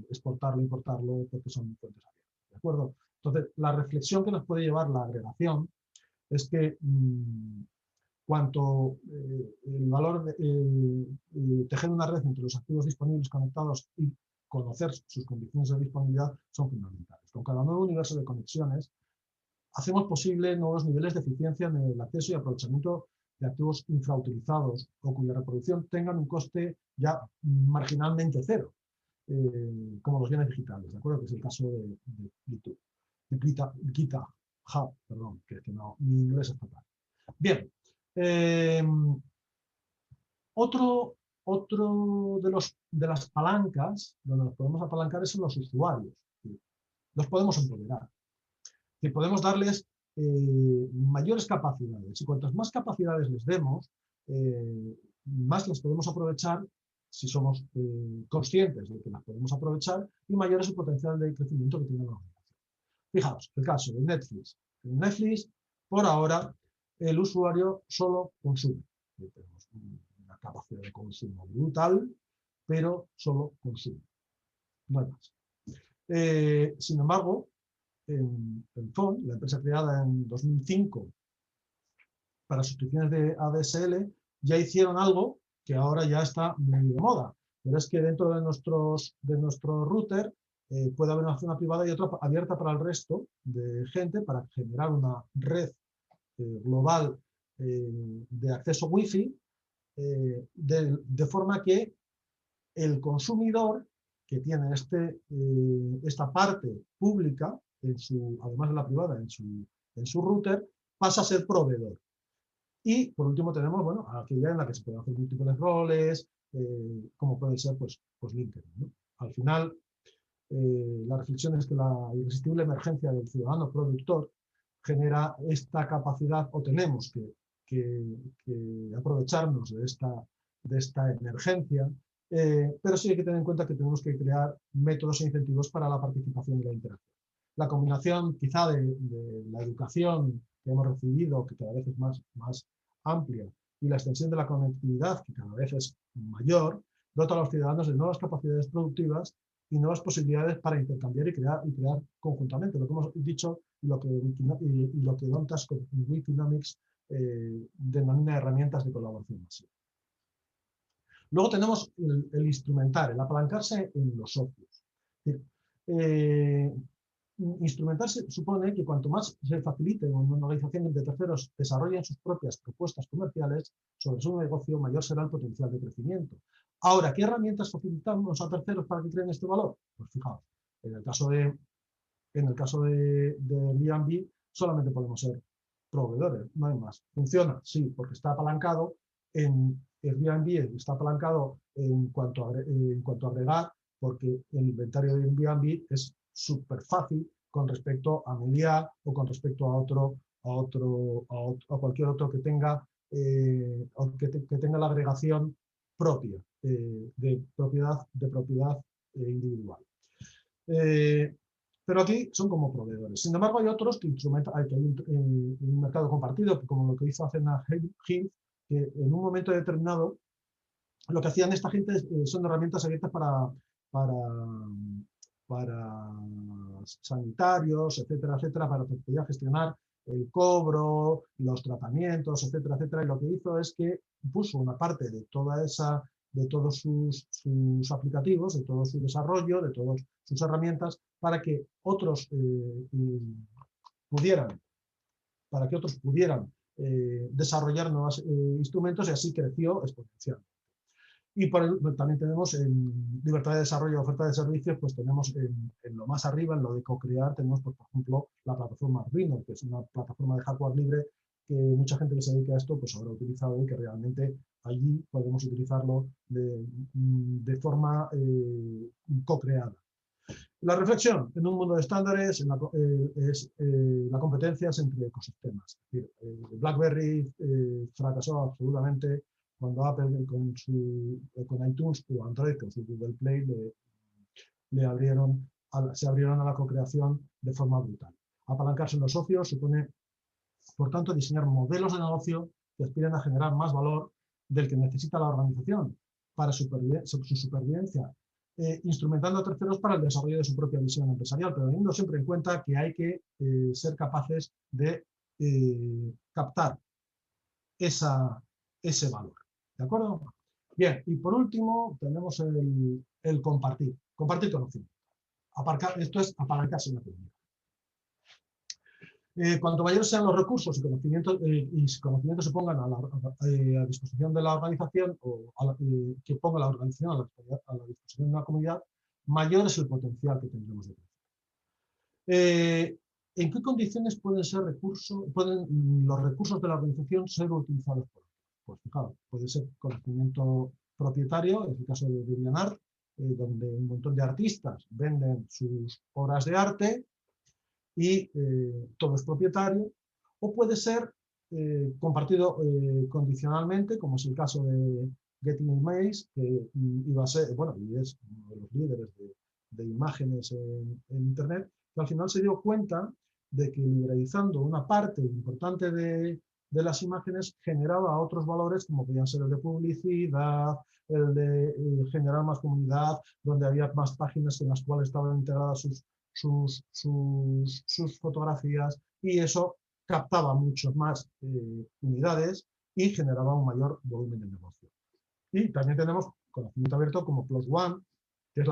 exportarlo, importarlo, porque son fuentes abiertas. ¿De acuerdo? Entonces, la reflexión que nos puede llevar la agregación es que cuanto el valor de tejer una red entre los activos disponibles conectados y conocer sus condiciones de disponibilidad son fundamentales. Con cada nuevo universo de conexiones hacemos posible nuevos niveles de eficiencia en el acceso y aprovechamiento de activos infrautilizados o cuya reproducción tengan un coste ya marginalmente cero, como los bienes digitales, ¿de acuerdo? Que es el caso de YouTube. GitHub, perdón, que no, mi inglés es fatal. Bien. Otro de las palancas donde nos podemos apalancar son los usuarios. Los podemos empoderar. Y podemos darles mayores capacidades. Y cuantas más capacidades les demos, más las podemos aprovechar si somos conscientes de que las podemos aprovechar, y mayor es el potencial de crecimiento que tiene la organización. Fijaos, el caso de Netflix. En Netflix, por ahora, el usuario solo consume. Tenemos una capacidad de consumo brutal, pero solo consume. No hay más. Sin embargo, en FON, la empresa creada en 2005 para suscripciones de ADSL, ya hicieron algo que ahora ya está muy de moda. Pero es que dentro de nuestro router puede haber una zona privada y otra abierta para el resto de gente, para generar una red global de acceso Wi-Fi, de forma que el consumidor que tiene esta parte pública, además de la privada, en su router, pasa a ser proveedor. Y por último tenemos, bueno, aquella en la que se pueden hacer múltiples roles, como puede ser pues LinkedIn, ¿no? Al final, la reflexión es que la irresistible emergencia del ciudadano productor genera esta capacidad, o tenemos que aprovecharnos de esta emergencia, pero sí hay que tener en cuenta que tenemos que crear métodos e incentivos para la participación y la interacción. La combinación quizá de la educación que hemos recibido, que cada vez es más amplia, y la extensión de la conectividad, que cada vez es mayor, dota a los ciudadanos de nuevas capacidades productivas y nuevas posibilidades para intercambiar y crear conjuntamente. Lo que hemos dicho y lo que Dontas con Wikinomics denomina herramientas de colaboración masiva. Luego tenemos el instrumentar, el apalancarse en los socios. Instrumentarse supone que cuanto más se facilite una organización de terceros desarrollen sus propias propuestas comerciales sobre su negocio, mayor será el potencial de crecimiento. Ahora, ¿qué herramientas facilitamos a terceros para que creen este valor? Pues fijaos, en el caso de Airbnb solamente podemos ser proveedores, no hay más. ¿Funciona? Sí, porque está apalancado en Airbnb, está apalancado en cuanto a agregar, porque el inventario de Airbnb es súper fácil con respecto a Meliá o con respecto a cualquier otro que tenga la agregación propia de propiedad individual. Pero aquí son como proveedores. Sin embargo, hay otros que hay un mercado compartido, como lo que hizo Acena Health, que en un momento determinado lo que hacían esta gente son herramientas abiertas para sanitarios, etcétera, etcétera, para que pudiera gestionar el cobro, los tratamientos, etcétera, etcétera. Y lo que hizo es que puso una parte de todos sus aplicativos, de todo su desarrollo, de todas sus herramientas, para que otros pudieran desarrollar nuevos instrumentos, y así creció exponencialmente. Y también tenemos en libertad de desarrollo y oferta de servicios, pues tenemos en lo más arriba, en lo de co-crear, tenemos, pues, por ejemplo, la plataforma Arduino, que es una plataforma de hardware libre que mucha gente que se dedica a esto pues habrá utilizado, y que realmente allí podemos utilizarlo de forma co-creada. La reflexión en un mundo de estándares la competencia es entre ecosistemas. Es decir, BlackBerry fracasó absolutamente cuando Apple con iTunes o Android con su Google Play se abrieron a la co-creación de forma brutal. Apalancarse en los socios supone, por tanto, diseñar modelos de negocio que aspiren a generar más valor del que necesita la organización para su supervivencia, instrumentando a terceros para el desarrollo de su propia visión empresarial, pero teniendo siempre en cuenta que hay que ser capaces de captar ese valor. ¿De acuerdo? Bien, y por último tenemos el compartir conocimiento. Esto es apalancarse en la comunidad. Cuanto mayores sean los recursos y conocimientos se pongan a disposición de la organización, o que ponga la organización a la disposición de una comunidad, mayor es el potencial que tendremos de crecer. ¿En qué condiciones pueden los recursos de la organización ser utilizados por otros? Pues fijaos, puede ser conocimiento propietario, en el caso de DeviantArt, donde un montón de artistas venden sus obras de arte y todo es propietario, o puede ser compartido condicionalmente, como es el caso de Getting Images, que iba a ser, bueno, y es uno de los líderes de imágenes en Internet, que al final se dio cuenta de que liberalizando una parte importante de las imágenes generaba otros valores, como podían ser el de publicidad, el de generar más comunidad, donde había más páginas en las cuales estaban integradas sus fotografías, y eso captaba muchas más unidades y generaba un mayor volumen de negocio. Y también tenemos conocimiento abierto como PLOS ONE, que es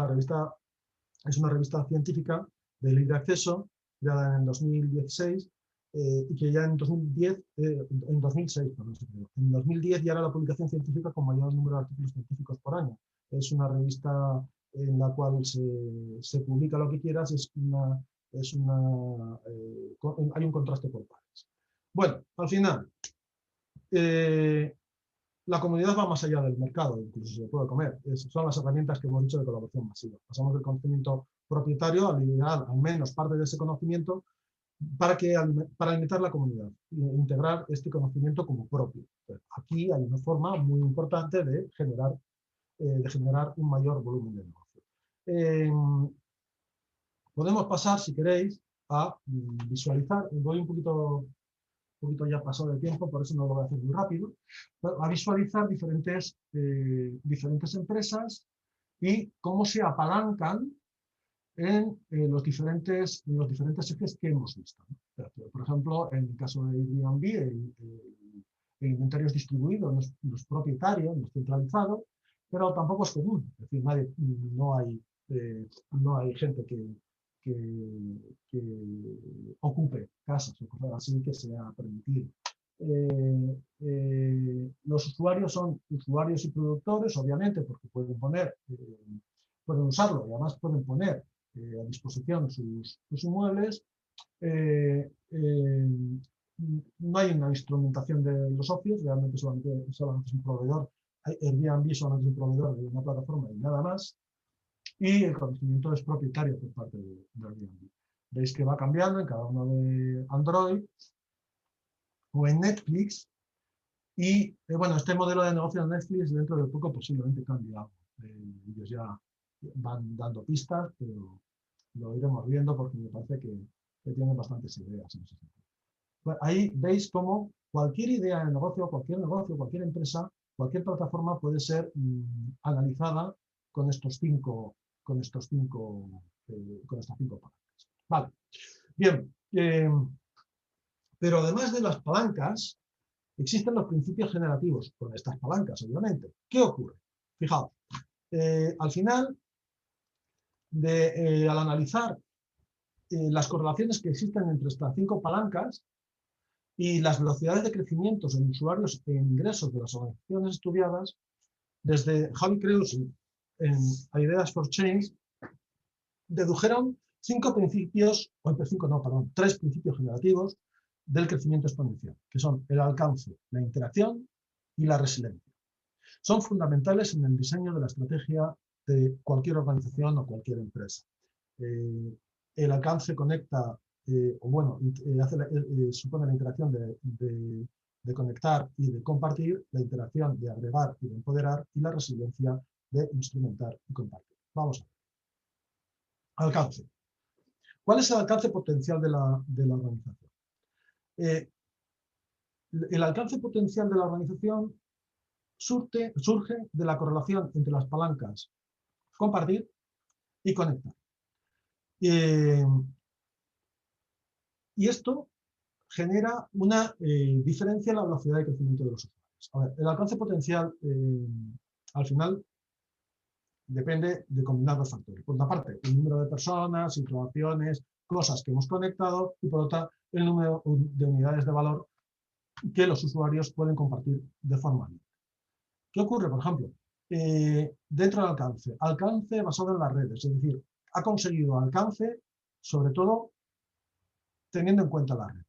una revista científica de libre acceso, creada en 2016, y que ya en 2010, en 2006, perdón, en 2010 ya era la publicación científica con mayor número de artículos científicos por año. Es una revista en la cual se publica lo que quieras, hay un contraste por pares. Bueno, al final, la comunidad va más allá del mercado, incluso se le puede comer. Son las herramientas que hemos dicho de colaboración masiva. Pasamos del conocimiento propietario a liberar al menos parte de ese conocimiento para alimentar la comunidad e integrar este conocimiento como propio. Aquí hay una forma muy importante de generar un mayor volumen de negocio. Podemos pasar, si queréis, a visualizar. Voy un poquito ya pasado de tiempo, por eso no lo voy a hacer muy rápido, a visualizar diferentes empresas y cómo se apalancan en los diferentes ejes que hemos visto. Por ejemplo, en el caso de Airbnb, el inventario es distribuido, no es propietario, no es centralizado, pero tampoco es común. Es decir, no hay gente que ocupe casas o cosas así que sea permitido. Los usuarios son usuarios y productores, obviamente, porque pueden usarlo y además pueden poner a disposición sus inmuebles. No hay una instrumentación de los socios, realmente solamente es un proveedor. Airbnb solamente es un proveedor de una plataforma y nada más. Y el conocimiento es propietario por parte de Airbnb. Veis que va cambiando en cada uno de Android o en Netflix. Y bueno, este modelo de negocio de Netflix dentro de poco posiblemente cambie algo. Ellos ya van dando pistas, pero lo iremos viendo porque me parece que tienen bastantes ideas en ese sentido. Bueno, ahí veis cómo cualquier idea de negocio, cualquier empresa, cualquier plataforma puede ser analizada con estas cinco palancas. Vale. Bien. Pero además de las palancas, existen los principios generativos con estas palancas, obviamente. ¿Qué ocurre? Fijaos, al final, al analizar las correlaciones que existen entre estas 5 palancas y las velocidades de crecimiento en usuarios e ingresos de las organizaciones estudiadas, desde Javi Creus en Ideas for Change, dedujeron 3 principios generativos del crecimiento exponencial, que son el alcance, la interacción y la resiliencia. Son fundamentales en el diseño de la estrategia de cualquier organización o cualquier empresa. El alcance conecta, supone la interacción de conectar y de compartir, la interacción de agregar y de empoderar, y la resiliencia de instrumentar y compartir. Vamos a ver. Alcance. ¿Cuál es el alcance potencial de la organización? El alcance potencial de la organización surge de la correlación entre las palancas compartir y conectar. Y esto genera una diferencia en la velocidad de crecimiento de los usuarios. A ver, el alcance potencial, al final, depende de combinar dos factores. Por una parte, el número de personas, situaciones, cosas que hemos conectado, y por otra, el número de unidades de valor que los usuarios pueden compartir de forma libre. ¿Qué ocurre, por ejemplo? Dentro del alcance basado en las redes, es decir, ha conseguido alcance, sobre todo, teniendo en cuenta las redes.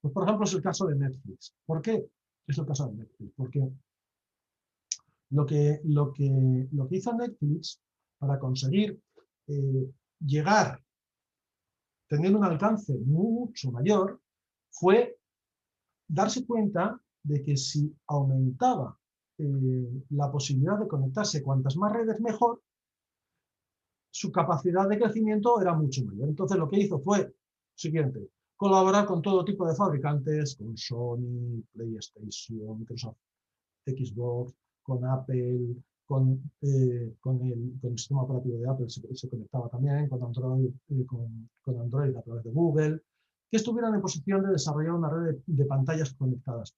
Pues, por ejemplo, es el caso de Netflix. ¿Por qué es el caso de Netflix? Porque lo que hizo Netflix para conseguir tener un alcance mucho mayor, fue darse cuenta de que si aumentaba la posibilidad de conectarse cuantas más redes mejor, su capacidad de crecimiento era mucho mayor. Entonces lo que hizo fue siguiente: colaborar con todo tipo de fabricantes, con Sony, PlayStation, Microsoft, Xbox, con Apple, con el sistema operativo de Apple se conectaba también, con Android a través de Google, que estuvieran en posición de desarrollar una red de pantallas conectadas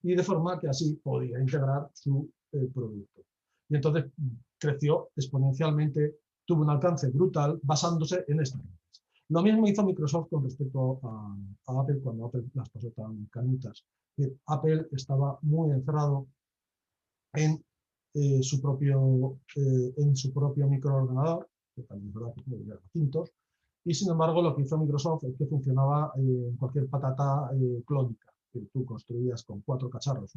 y de forma que así podía integrar su producto. Y entonces creció exponencialmente, tuvo un alcance brutal basándose en estas redes. Lo mismo hizo Microsoft con respecto a Apple cuando Apple las pasó tan canutas. Apple estaba muy encerrado en su propio microordenador, que también es verdad que tiene recintos, y sin embargo lo que hizo Microsoft es que funcionaba en cualquier patata clónica, que tú construías con 4 cacharros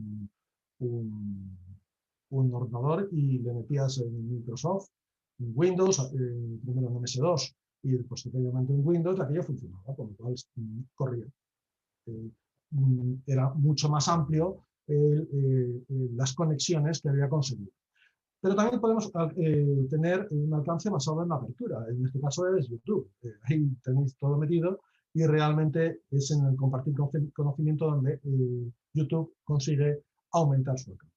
un ordenador y le metías en Microsoft, en Windows, primero en MS2 y posteriormente en Windows, y aquello funcionaba, con lo cual corría. Era mucho más amplio las conexiones que había conseguido. Pero también podemos tener un alcance basado en la apertura. En este caso es YouTube. Ahí tenéis todo metido y realmente es en el compartir conocimiento donde YouTube consigue aumentar su alcance.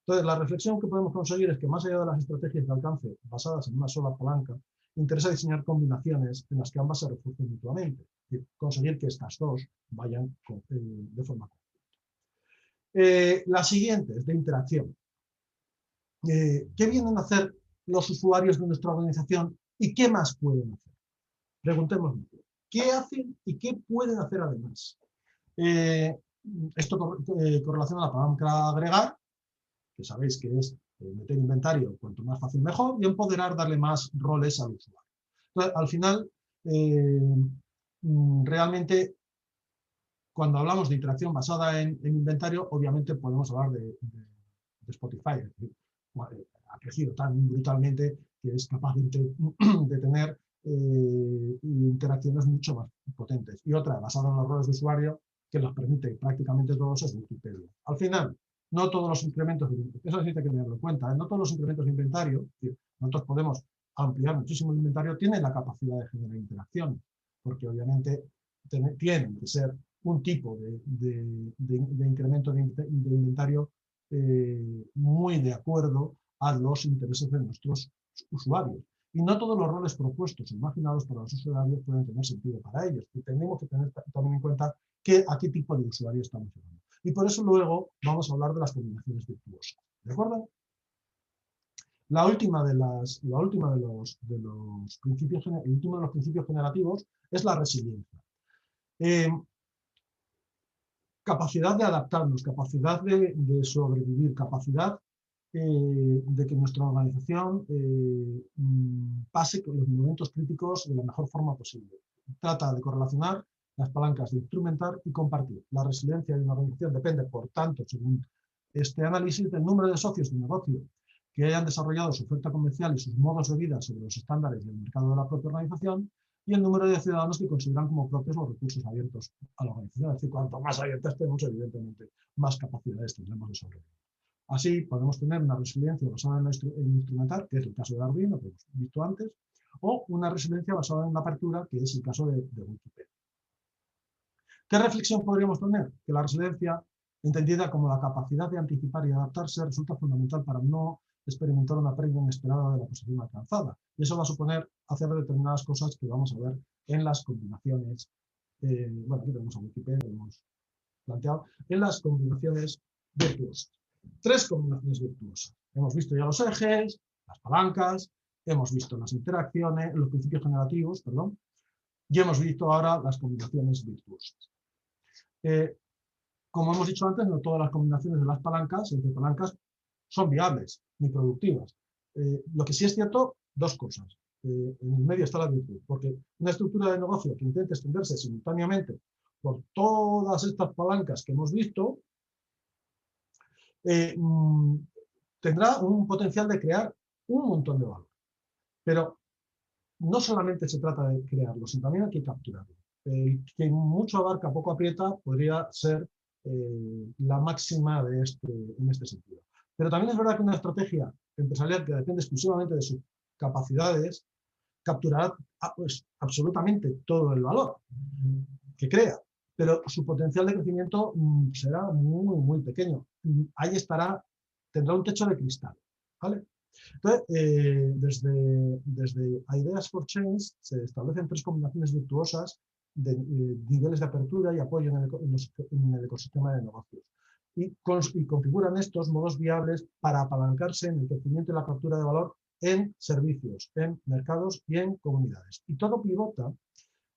Entonces, la reflexión que podemos conseguir es que más allá de las estrategias de alcance basadas en una sola palanca, interesa diseñar combinaciones en las que ambas se refuercen mutuamente y conseguir que estas dos vayan de forma conjunta. La siguiente es de interacción. ¿Qué vienen a hacer los usuarios de nuestra organización y qué más pueden hacer? Preguntémonos, ¿qué hacen y qué pueden hacer además? Esto correlaciona a la palanca agregar, que sabéis que es meter inventario cuanto más fácil mejor, y empoderar, darle más roles al usuario. Entonces, al final, realmente, cuando hablamos de interacción basada en inventario, obviamente podemos hablar de Spotify. Es decir, ha crecido tan brutalmente que es capaz de tener interacciones mucho más potentes. Y otra, basada en los roles de usuario, que los permite prácticamente todos, es Wikipedia. Al final, no todos los incrementos, eso sí que tenerlo en cuenta, no todos los incrementos de inventario, nosotros podemos ampliar muchísimo el inventario, tienen la capacidad de generar interacción, porque obviamente tienen que ser un tipo de incremento de inventario muy de acuerdo a los intereses de nuestros usuarios. Y no todos los roles propuestos o imaginados para los usuarios pueden tener sentido para ellos. Y tenemos que tener también en cuenta a qué tipo de usuario estamos llegando. Y por eso luego vamos a hablar de las combinaciones virtuosas. ¿De acuerdo? El último de los principios generativos es la resiliencia. Capacidad de adaptarnos, capacidad de sobrevivir, capacidad de que nuestra organización pase con los momentos críticos de la mejor forma posible. Trata de correlacionar las palancas de instrumentar y compartir. La resiliencia de una organización depende, por tanto, según este análisis, del número de socios de negocio que hayan desarrollado su oferta comercial y sus modos de vida sobre los estándares del mercado de la propia organización, y el número de ciudadanos que consideran como propios los recursos abiertos a la organización. Es decir, cuanto más abiertas tenemos, evidentemente, más capacidades tendremos de sobrevivir. Así, podemos tener una resiliencia basada en instrumentar, que es el caso de Arduino, que hemos visto antes, o una resiliencia basada en la apertura, que es el caso de Wikipedia. ¿Qué reflexión podríamos tener? Que la resiliencia, entendida como la capacidad de anticipar y adaptarse, resulta fundamental para no experimentar una pérdida inesperada de la posición alcanzada. Y eso va a suponer hacer determinadas cosas que vamos a ver en las combinaciones. Bueno, aquí tenemos a Wikipedia, lo hemos planteado, en las combinaciones virtuosas. 3 combinaciones virtuosas. Hemos visto ya los ejes, las palancas, hemos visto las interacciones, los principios generativos, perdón, y hemos visto ahora las combinaciones virtuosas. Como hemos dicho antes, no todas las combinaciones de las palancas, entre palancas, son viables ni productivas. Lo que sí es cierto, 2 cosas. En el medio está la virtud, porque una estructura de negocio que intente extenderse simultáneamente por todas estas palancas que hemos visto, tendrá un potencial de crear un montón de valor. Pero no solamente se trata de crearlo, sino también hay que capturarlo. Que mucho abarca, poco aprieta, podría ser la máxima en este sentido. Pero también es verdad que una estrategia empresarial que depende exclusivamente de sus capacidades capturará pues, absolutamente todo el valor que crea, pero su potencial de crecimiento será muy, muy pequeño. Ahí estará, tendrá un techo de cristal, ¿vale? Entonces, desde Ideas for Change se establecen 3 combinaciones virtuosas de niveles de apertura y apoyo en el ecosistema de negocios. Y configuran estos modos viables para apalancarse en el crecimiento y la captura de valor en servicios, en mercados y en comunidades. Y todo pivota,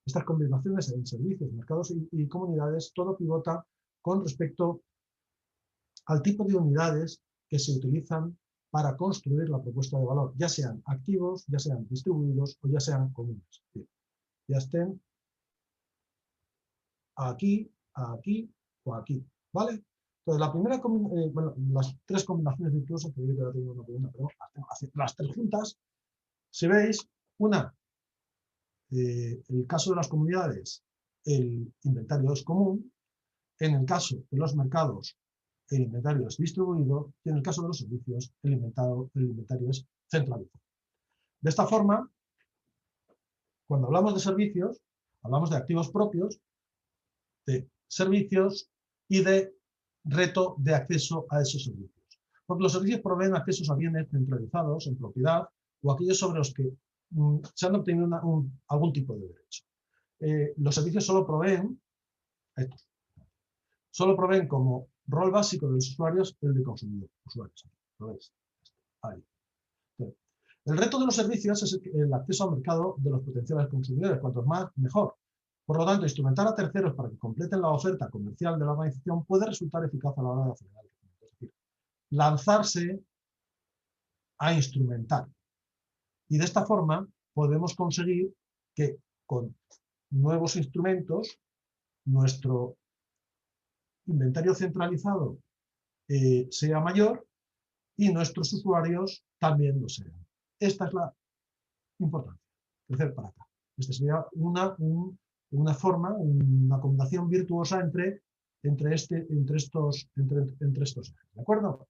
estas combinaciones en servicios, mercados y comunidades, todo pivota con respecto al tipo de unidades que se utilizan para construir la propuesta de valor, ya sean activos, ya sean distribuidos o ya sean comunes. Ya estén aquí, aquí o aquí, ¿vale? Entonces, la primera, bueno, las 3 combinaciones virtuosas, que yo tengo una pregunta, pero las 3 juntas, si veis, una, el caso de las comunidades, el inventario es común, en el caso de los mercados, el inventario es distribuido, y en el caso de los servicios, el inventario es centralizado. De esta forma, cuando hablamos de servicios, hablamos de activos propios, de servicios y de reto de acceso a esos servicios. Porque los servicios proveen accesos a bienes centralizados en propiedad o aquellos sobre los que se han obtenido algún tipo de derecho. Los servicios solo proveen como rol básico de los usuarios el de consumidor. Usuarios, ¿lo veis? Ahí. El reto de los servicios es el acceso al mercado de los potenciales consumidores. Cuantos más, mejor. Por lo tanto, instrumentar a terceros para que completen la oferta comercial de la organización puede resultar eficaz a la hora de acelerar el crecimiento. Es decir, lanzarse a instrumentar. Y de esta forma podemos conseguir que con nuevos instrumentos nuestro inventario centralizado sea mayor y nuestros usuarios también lo sean. Esta es la importancia, crecer para acá. Esta sería una forma, una combinación virtuosa entre estos ejes, ¿de acuerdo?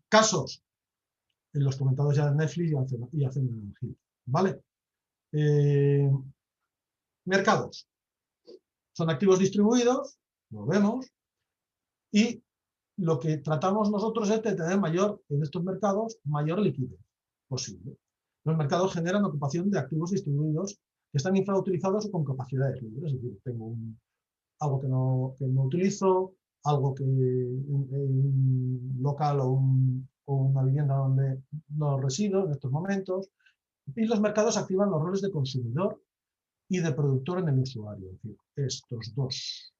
Casos, los comentados ya de Netflix y hacen Gil, ¿vale? Mercados, son activos distribuidos, lo vemos, y lo que tratamos nosotros es de tener en estos mercados, mayor liquidez posible. Los mercados generan ocupación de activos distribuidos que están infrautilizados o con capacidades libres. Es decir, tengo algo que no utilizo, algo que un local o una vivienda donde no resido en estos momentos. Y los mercados activan los roles de consumidor y de productor en el usuario. Es decir, estos dos.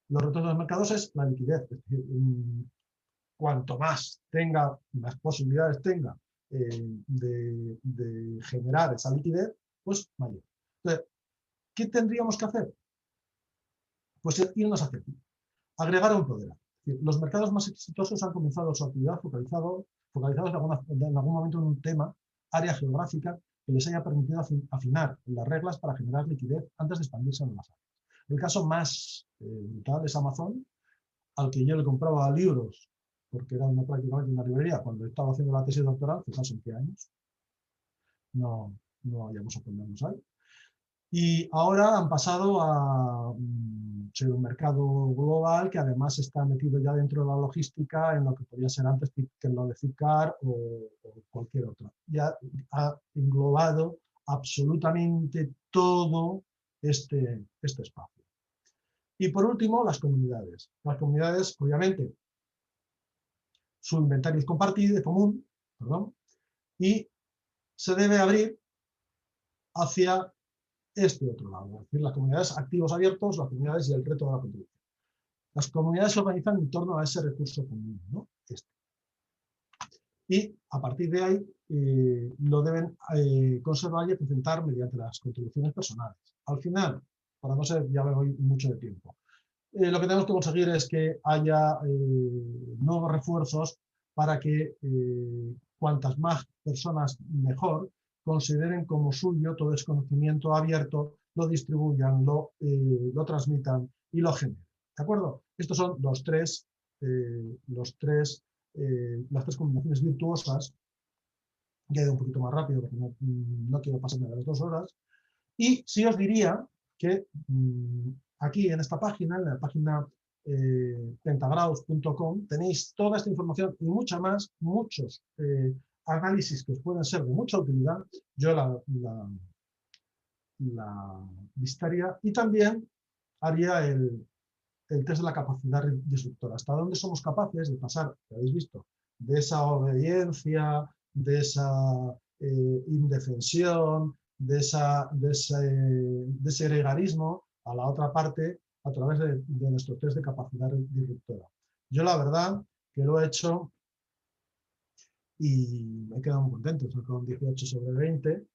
Los retos de los mercados es la liquidez. Es decir, cuanto más posibilidades tenga de generar esa liquidez, pues mayor. Entonces, ¿qué tendríamos que hacer? Pues irnos hacia aquí. Agregar un poder. Los mercados más exitosos han comenzado su actividad focalizados en algún momento en un tema, área geográfica, que les haya permitido afinar las reglas para generar liquidez antes de expandirse en las áreas. El caso más brutal es Amazon, al que yo le compraba libros, porque era prácticamente una librería, cuando estaba haciendo la tesis doctoral, fijaos en qué años, no vayamos a ponernos ahí. Y ahora han pasado a ser un mercado global que además está metido ya dentro de la logística en lo que podía ser antes que lo de Zipcar o cualquier otro. Ya ha englobado absolutamente todo este espacio. Y por último, las comunidades. Las comunidades, obviamente, su inventario es compartido, común, y se debe abrir hacia este otro lado, es decir, las comunidades activos abiertos, las comunidades y el reto de la contribución. Las comunidades se organizan en torno a ese recurso común, ¿no? Y a partir de ahí lo deben conservar y presentar mediante las contribuciones personales. Al final, para no ser, ya me voy mucho de tiempo, lo que tenemos que conseguir es que haya nuevos refuerzos para que cuantas más personas mejor consideren como suyo todo ese conocimiento abierto, lo distribuyan, lo transmitan y lo generen. ¿De acuerdo? Estos son las tres combinaciones virtuosas. Ya he ido un poquito más rápido porque no quiero pasarme de las 2 horas. Y sí os diría que aquí en esta página, en la página pentagrados.com, tenéis toda esta información y mucha más, muchos análisis que os pueden ser de mucha utilidad. Yo la listaría y también haría el test de la capacidad disruptora. Hasta dónde somos capaces de pasar, que habéis visto, de esa obediencia, de esa indefensión, de ese gregarismo a la otra parte a través de nuestro test de capacidad disruptora. Yo la verdad que lo he hecho y me he quedado muy contento, con un 18 sobre 20.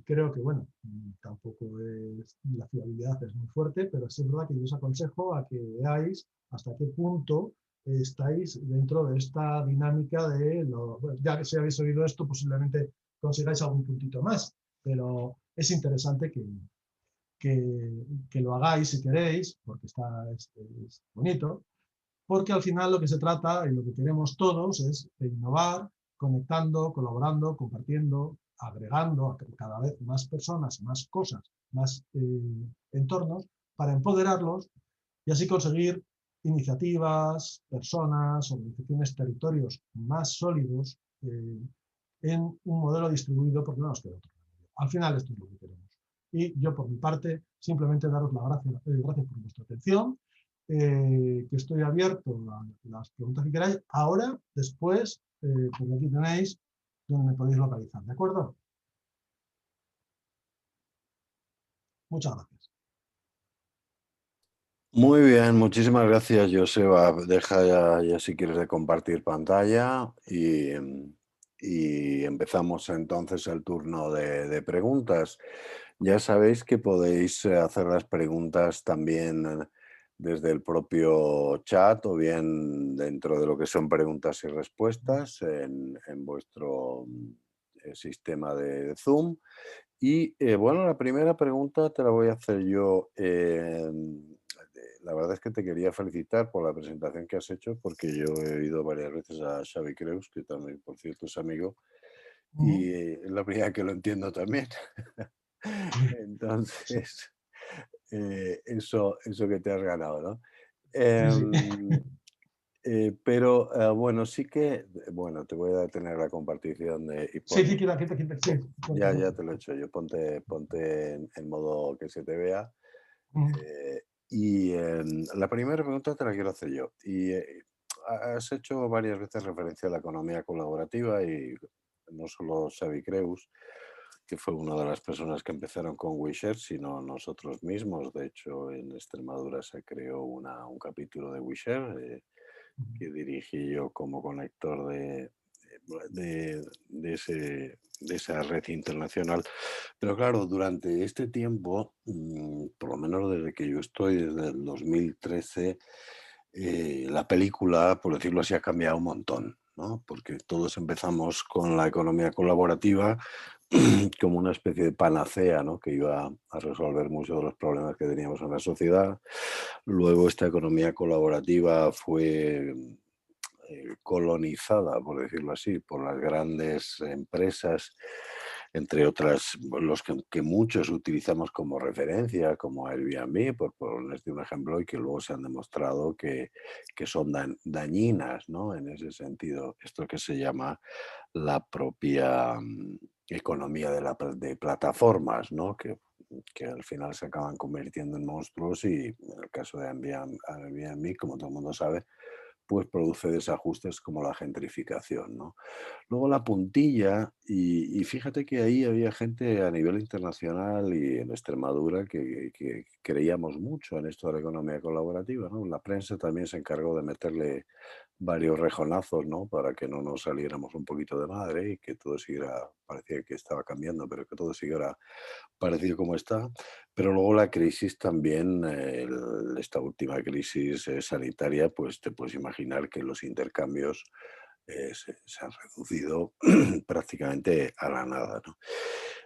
Creo que, bueno, tampoco la fiabilidad es muy fuerte, pero sí es verdad que yo os aconsejo a que veáis hasta qué punto estáis dentro de esta dinámica bueno, ya que si habéis oído esto, posiblemente consigáis algún puntito más, pero es interesante que lo hagáis si queréis, porque es bonito, porque al final lo que se trata y lo que queremos todos es de innovar, conectando, colaborando, compartiendo, agregando a cada vez más personas, más cosas, más entornos, para empoderarlos y así conseguir iniciativas, personas, organizaciones, territorios más sólidos en un modelo distribuido, porque no nos queda otro. Al final esto es lo que queremos. Y yo por mi parte simplemente daros las gracias por vuestra atención, que estoy abierto a las preguntas que queráis. Ahora, después, pues aquí tenéis donde me podéis localizar, ¿de acuerdo? Muchas gracias. Muy bien, muchísimas gracias, Joseba. Deja ya si quieres de compartir pantalla y empezamos entonces el turno de preguntas. Ya sabéis que podéis hacer las preguntas también desde el propio chat o bien dentro de lo que son preguntas y respuestas en vuestro sistema de Zoom. Y bueno, la primera pregunta te la voy a hacer yo. La verdad es que te quería felicitar por la presentación que has hecho, porque yo he oído varias veces a Xavi Creus, que también, por cierto, es amigo, y es la primera que lo entiendo también. Entonces, eso que te has ganado, ¿no? Pero bueno, sí que, bueno, te voy a detener la compartición Sí, quita, sí. Ya te lo he hecho yo, ponte en modo que se te vea. La primera pregunta te la quiero hacer yo. Has hecho varias veces referencia a la economía colaborativa y no solo Xavi Creus, que fue una de las personas que empezaron con WeShare, sino nosotros mismos. De hecho, en Extremadura se creó un capítulo de WeShare que dirigí yo como conector de esa red internacional. Pero claro, durante este tiempo, por lo menos desde que yo estoy, desde el 2013, la película, por decirlo así, ha cambiado un montón, ¿no? Porque todos empezamos con la economía colaborativa como una especie de panacea, ¿no? Que iba a resolver muchos de los problemas que teníamos en la sociedad. Luego esta economía colaborativa fue colonizada, por decirlo así, por las grandes empresas, entre otras los que muchos utilizamos como referencia, como Airbnb, por ponerles un ejemplo, y que luego se han demostrado que son dañinas, ¿no? En ese sentido, esto que se llama la propia economía de plataformas, ¿no? Que al final se acaban convirtiendo en monstruos y en el caso de Airbnb, como todo el mundo sabe, pues produce desajustes como la gentrificación, ¿no? Luego la puntilla, y fíjate que ahí había gente a nivel internacional y en Extremadura que creíamos mucho en esto de la economía colaborativa, ¿no? La prensa también se encargó de meterle varios rejonazos, ¿no? Para que no nos saliéramos un poquito de madre y que todo siguiera, parecía que estaba cambiando, pero que todo siguiera parecido como está. Pero luego la crisis también, esta última crisis sanitaria, pues te puedes imaginar que los intercambios se han reducido prácticamente a la nada, ¿no?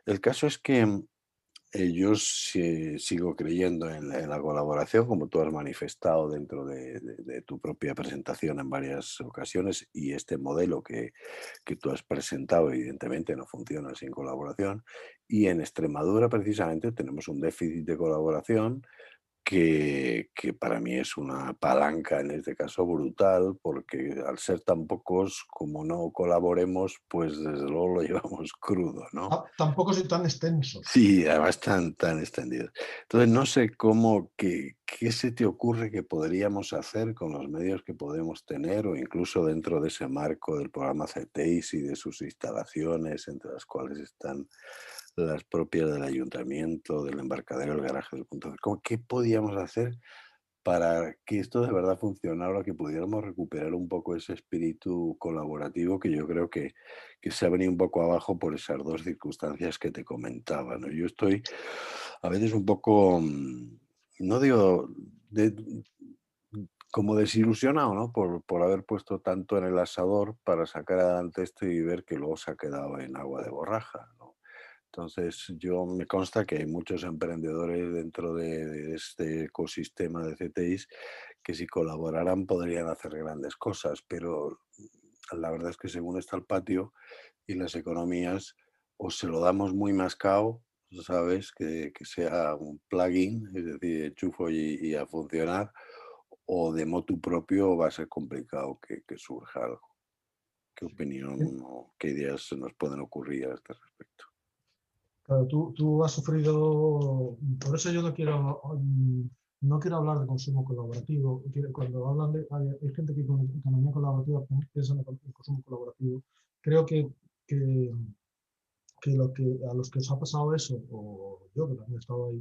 El caso es que Yo sigo creyendo en la colaboración, como tú has manifestado dentro de tu propia presentación en varias ocasiones, y este modelo que tú has presentado, evidentemente, no funciona sin colaboración. Y en Extremadura, precisamente, tenemos un déficit de colaboración que para mí es una palanca, en este caso brutal, porque al ser tan pocos, como no colaboremos, pues desde luego lo llevamos crudo, ¿no? Tampoco soy tan extensos. Sí, además tan extendidos. Entonces, no sé qué se te ocurre que podríamos hacer con los medios que podemos tener, o incluso dentro de ese marco del programa CETEIS y de sus instalaciones, entre las cuales están las propias del ayuntamiento, del embarcadero, el garaje del punto. ¿Qué podíamos hacer para que esto de verdad funcionara, que pudiéramos recuperar un poco ese espíritu colaborativo que yo creo que se ha venido un poco abajo por esas dos circunstancias que te comentaba, ¿no? Yo estoy a veces un poco, no digo como desilusionado, ¿no? Por haber puesto tanto en el asador para sacar adelante esto y ver que luego se ha quedado en agua de borraja, ¿no? Entonces, me consta que hay muchos emprendedores dentro de este ecosistema de CTIs que si colaboraran podrían hacer grandes cosas, pero la verdad es que según está el patio y las economías, o se lo damos muy mascado, ¿sabes? Que sea un plugin, es decir, enchufo y a funcionar, o de motu propio va a ser complicado que surja algo. ¿Qué opinión o qué ideas se nos pueden ocurrir a este respecto? Claro, tú has sufrido, por eso yo no quiero hablar de consumo colaborativo. Cuando hablan hay gente que con economía colaborativa piensa en el consumo colaborativo. Creo que, a los que os ha pasado eso, o yo que también he estado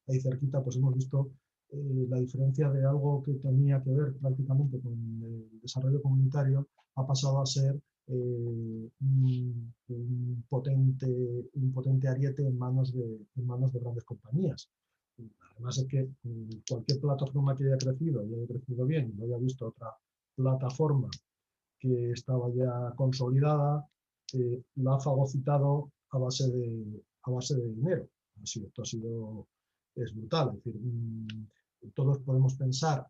ahí cerquita, pues hemos visto la diferencia de algo que tenía que ver prácticamente con el desarrollo comunitario, ha pasado a ser un potente ariete en manos de grandes compañías. Además es que cualquier plataforma que haya crecido y haya crecido bien, y haya visto otra plataforma que estaba ya consolidada, la ha fagocitado a base de dinero. Es brutal. Es decir, todos podemos pensar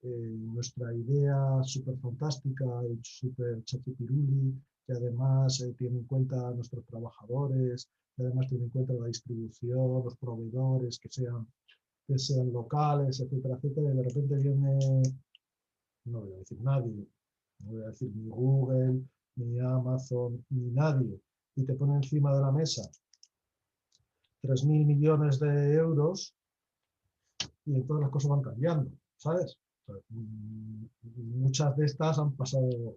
nuestra idea súper fantástica y súper chachipiruli, que además tiene en cuenta a nuestros trabajadores, que además tiene en cuenta la distribución, los proveedores, que sean locales, etcétera, etcétera, y de repente viene, no voy a decir nadie, no voy a decir ni Google, ni Amazon, ni nadie, y te pone encima de la mesa 3.000 millones de euros y entonces las cosas van cambiando, ¿sabes? O sea, muchas de estas han pasado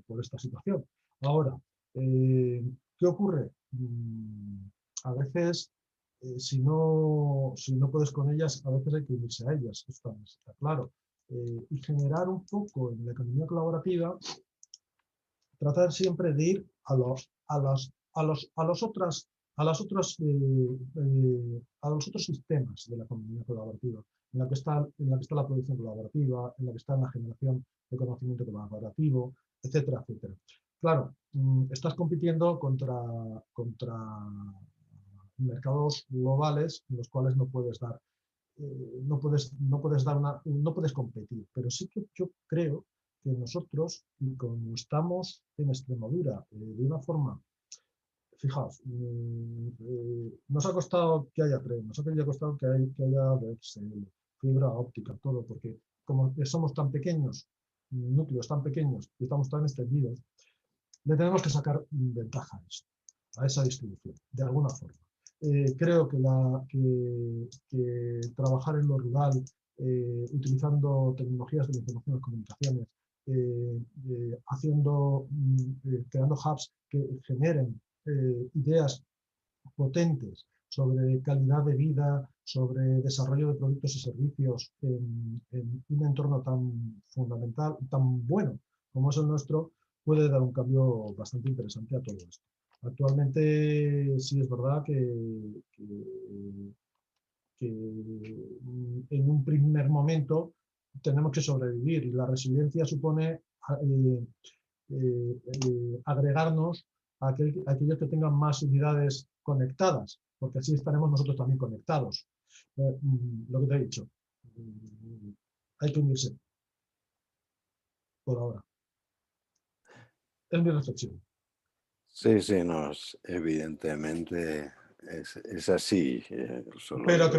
por esta situación. Ahora, ¿qué ocurre? A veces, si no puedes con ellas, a veces hay que unirse a ellas, esto está claro. Y generar un poco en la economía colaborativa, tratar siempre de ir a los otros sistemas de la economía colaborativa, en la que está la producción colaborativa, en la que está la generación de conocimiento colaborativo, etcétera, etcétera. Claro, estás compitiendo contra mercados globales en los cuales no puedes competir, pero sí que yo creo que nosotros, y como estamos en Extremadura de una forma, fijaos, nos ha costado que haya tren, nos ha costado que haya fibra óptica, todo, porque como somos tan pequeños, núcleos tan pequeños y estamos tan extendidos, le tenemos que sacar ventaja a esa distribución, de alguna forma. Creo que trabajar en lo rural, utilizando tecnologías de la información y las comunicaciones, creando hubs que generen ideas potentes sobre calidad de vida, sobre desarrollo de productos y servicios en un entorno tan fundamental, tan bueno como es el nuestro, puede dar un cambio bastante interesante a todo esto. Actualmente sí es verdad que en un primer momento tenemos que sobrevivir y la resiliencia supone agregarnos a aquellos que tengan más unidades conectadas, porque así estaremos nosotros también conectados. Lo que te he dicho, hay que unirse por ahora. Es mi reflexión. Sí, sí, no, evidentemente es así. Pero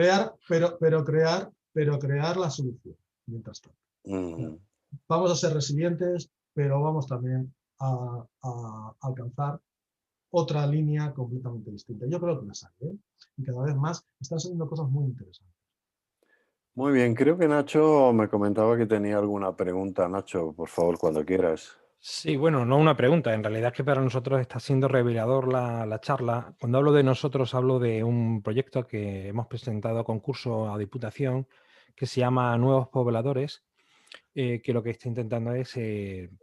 crear la solución, mientras tanto. Ujú. Vamos a ser resilientes, pero vamos también a alcanzar otra línea completamente distinta. Yo creo que las hay, ¿eh? Y cada vez más están saliendo cosas muy interesantes. Muy bien, creo que Nacho me comentaba que tenía alguna pregunta. Nacho, por favor, cuando quieras. Sí, bueno, no una pregunta. En realidad es que para nosotros está siendo revelador la charla. Cuando hablo de nosotros, hablo de un proyecto que hemos presentado a concurso a Diputación que se llama Nuevos Pobladores, que lo que está intentando es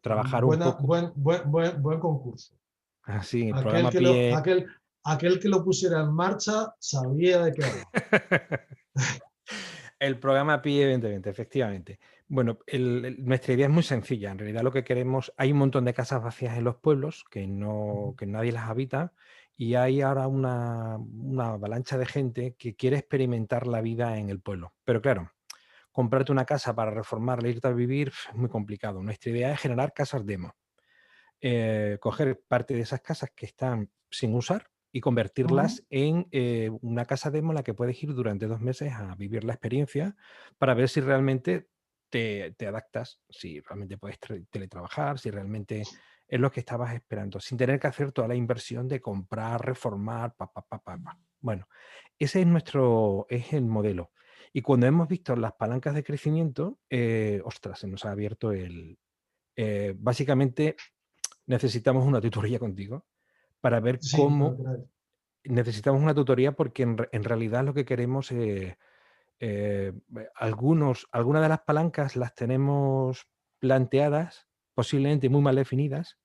trabajar un poco. Buen concurso. Así, el Aquel programa que, lo, PIE. aquel que lo pusiera en marcha sabía de qué hablaba. El programa PIE 2020, efectivamente. Bueno, nuestra idea es muy sencilla. En realidad lo que queremos, hay un montón de casas vacías en los pueblos que nadie las habita y hay ahora una avalancha de gente que quiere experimentar la vida en el pueblo. Pero claro, comprarte una casa para reformarla, irte a vivir, es muy complicado. Nuestra idea es generar casas demo. Coger parte de esas casas que están sin usar y convertirlas en una casa demo en la que puedes ir durante 2 meses a vivir la experiencia para ver si realmente te adaptas, si realmente puedes teletrabajar, si realmente es lo que estabas esperando, sin tener que hacer toda la inversión de comprar, reformar, pa. Bueno, ese es el modelo. Y cuando hemos visto las palancas de crecimiento, ostras, se nos ha abierto básicamente necesitamos una tutoría contigo para ver Sí, cómo necesitamos una tutoría porque en realidad lo que queremos algunas de las palancas las tenemos planteadas, posiblemente muy mal definidas,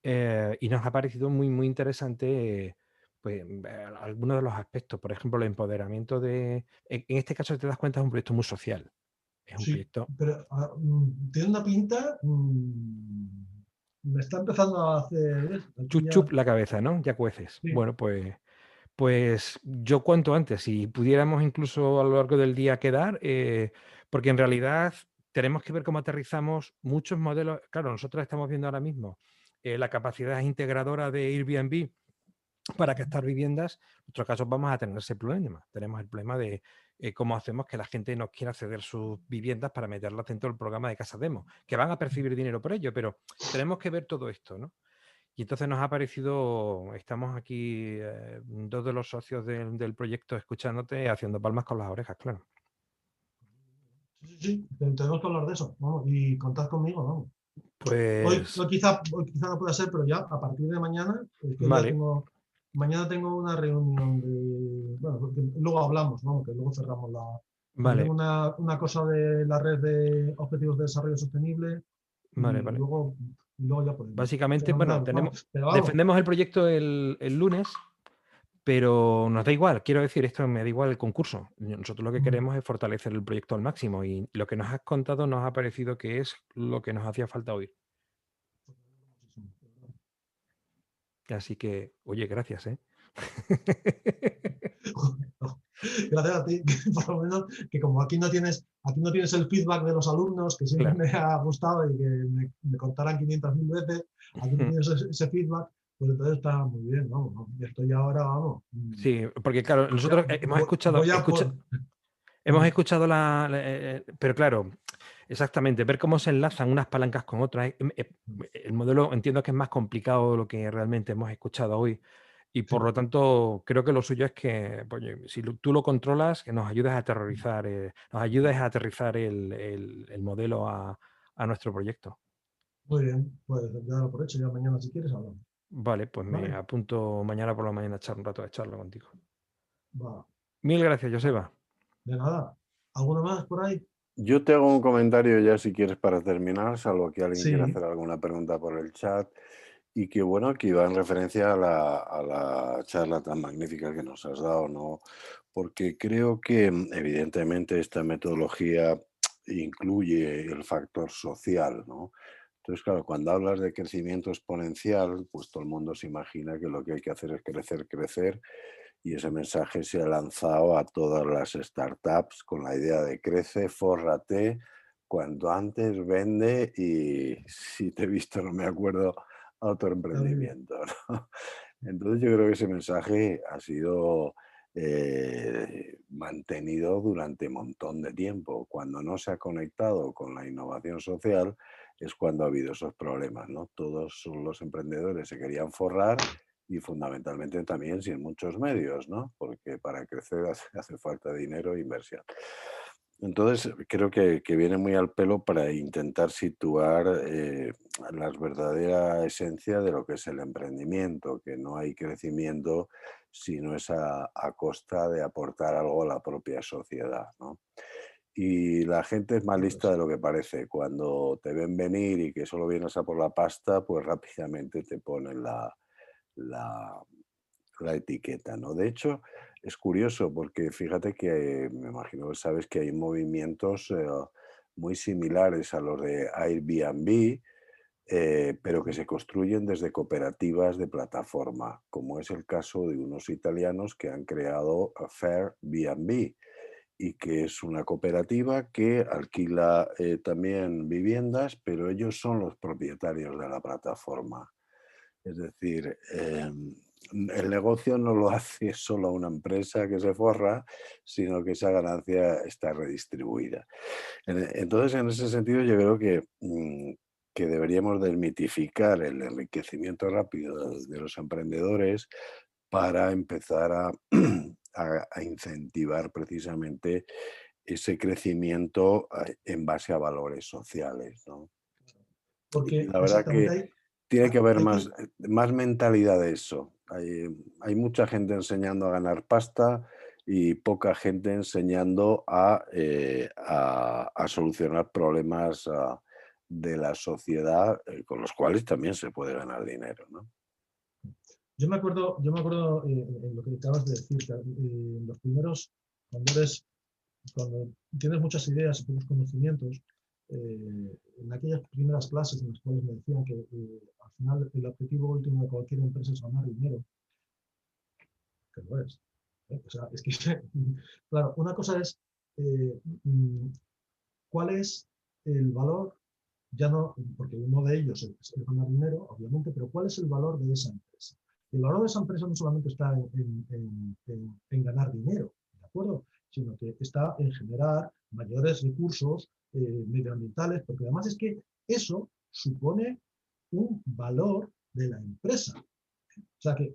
y nos ha parecido muy, muy interesante pues, algunos de los aspectos. Por ejemplo, el empoderamiento en este caso, si te das cuenta, es un proyecto muy social. Es un sí, proyecto. pero tiene una pinta. Me está empezando a hacer. Aquí Chup, ya. chup la cabeza, ¿no? Ya cueces. Sí. Bueno, pues yo cuanto antes, si pudiéramos incluso a lo largo del día quedar, porque en realidad tenemos que ver cómo aterrizamos muchos modelos. Claro, nosotros estamos viendo ahora mismo la capacidad integradora de Airbnb para captar viviendas. En nuestro caso vamos a tener ese problema. Tenemos el problema de cómo hacemos que la gente no quiera ceder sus viviendas para meterlas dentro del programa de Casa Demo, que van a percibir dinero por ello, pero tenemos que ver todo esto, ¿no? Y entonces nos ha parecido, estamos aquí, 2 de los socios del proyecto escuchándote, haciendo palmas con las orejas, claro. Sí, tenemos que hablar de eso. Vamos, y contad conmigo, vamos. Pues, Hoy quizá no pueda ser, pero ya a partir de mañana, es que ya vale, mañana tengo una reunión bueno, porque luego hablamos, vamos, que luego cerramos porque tengo vale, una cosa de la red de objetivos de desarrollo sostenible vale, y vale. luego ya podemos. Básicamente, bueno, Fenomenal, vamos, pero vamos. defendemos el proyecto el lunes, pero nos da igual, quiero decir, esto me da igual el concurso. Nosotros lo que queremos es fortalecer el proyecto al máximo y lo que nos has contado nos ha parecido que es lo que nos hacía falta oír. Así que, oye, gracias, ¿eh? Gracias a ti, que por lo menos, que como aquí no tienes el feedback de los alumnos, que siempre Claro. me ha gustado y que me contaran 500.000 veces, aquí no tienes ese feedback, pues entonces está muy bien, vamos, ¿no? Y estoy ahora, vamos. Sí, porque claro, nosotros Voy a por. hemos escuchado pero claro, exactamente, ver cómo se enlazan unas palancas con otras. El modelo entiendo que es más complicado de lo que realmente hemos escuchado hoy. Y por lo tanto, creo que lo suyo es que, pues, oye, si tú lo controlas, que nos ayudes a aterrorizar, nos ayudes a aterrizar el modelo a nuestro proyecto. Muy bien, pues ya por hecho, ya mañana si quieres hablamos. Vale, pues me Vale, apunto mañana por la mañana a echar un rato de charla contigo. va. Mil gracias, Joseba. De nada. ¿Alguno más por ahí? Yo te hago un comentario ya si quieres para terminar, salvo que alguien quiera Sí, hacer alguna pregunta por el chat. Y que bueno, que iba en referencia a la charla tan magnífica que nos has dado, ¿no? Porque creo que evidentemente esta metodología incluye el factor social, ¿no? Entonces, claro, cuando hablas de crecimiento exponencial, pues todo el mundo se imagina que lo que hay que hacer es crecer, crecer Y ese mensaje se ha lanzado a todas las startups con la idea de crece, fórrate, cuanto antes vende y si te he visto no me acuerdo a otro Está muy bien. emprendimiento, ¿no? Entonces yo creo que ese mensaje ha sido mantenido durante un montón de tiempo. Cuando no se ha conectado con la innovación social es cuando ha habido esos problemas, ¿no? Todos los emprendedores se querían forrar y fundamentalmente también sin muchos medios, ¿no? Porque para crecer hace falta dinero e inversión. Entonces, creo que viene muy al pelo para intentar situar la verdadera esencia de lo que es el emprendimiento, que no hay crecimiento si no es a costa de aportar algo a la propia sociedad, ¿no? Y la gente es más lista de lo que parece. Cuando te ven venir y que solo vienes a por la pasta, pues rápidamente te ponen la, la etiqueta, ¿no? De hecho, es curioso porque fíjate que me imagino que sabes que hay movimientos muy similares a los de Airbnb, pero que se construyen desde cooperativas de plataforma, como es el caso de unos italianos que han creado Fairbnb y que es una cooperativa que alquila también viviendas, pero ellos son los propietarios de la plataforma. Es decir, el negocio no lo hace solo una empresa que se forra, sino que esa ganancia está redistribuida. Entonces, en ese sentido, yo creo que deberíamos desmitificar el enriquecimiento rápido de los emprendedores para empezar a, a incentivar precisamente ese crecimiento en base a valores sociales, ¿no? Y Porque la verdad exactamente que hay, tiene que haber hay más, que, más mentalidad de eso. Hay mucha gente enseñando a ganar pasta y poca gente enseñando a solucionar problemas de la sociedad con los cuales también se puede ganar dinero, ¿no? yo me acuerdo en lo que acabas de decir, que, los primeros, cuando tienes muchas ideas y pocos conocimientos, en aquellas primeras clases en las cuales me decían que al final el objetivo último de cualquier empresa es ganar dinero, que lo es. O sea, es que, claro, una cosa es cuál es el valor, ya no, porque uno de ellos es ganar dinero, obviamente, pero cuál es el valor de esa empresa. El valor de esa empresa no solamente está en ganar dinero, ¿de acuerdo? Sino que está en generar mayores recursos medioambientales, porque además es que eso supone un valor de la empresa. O sea que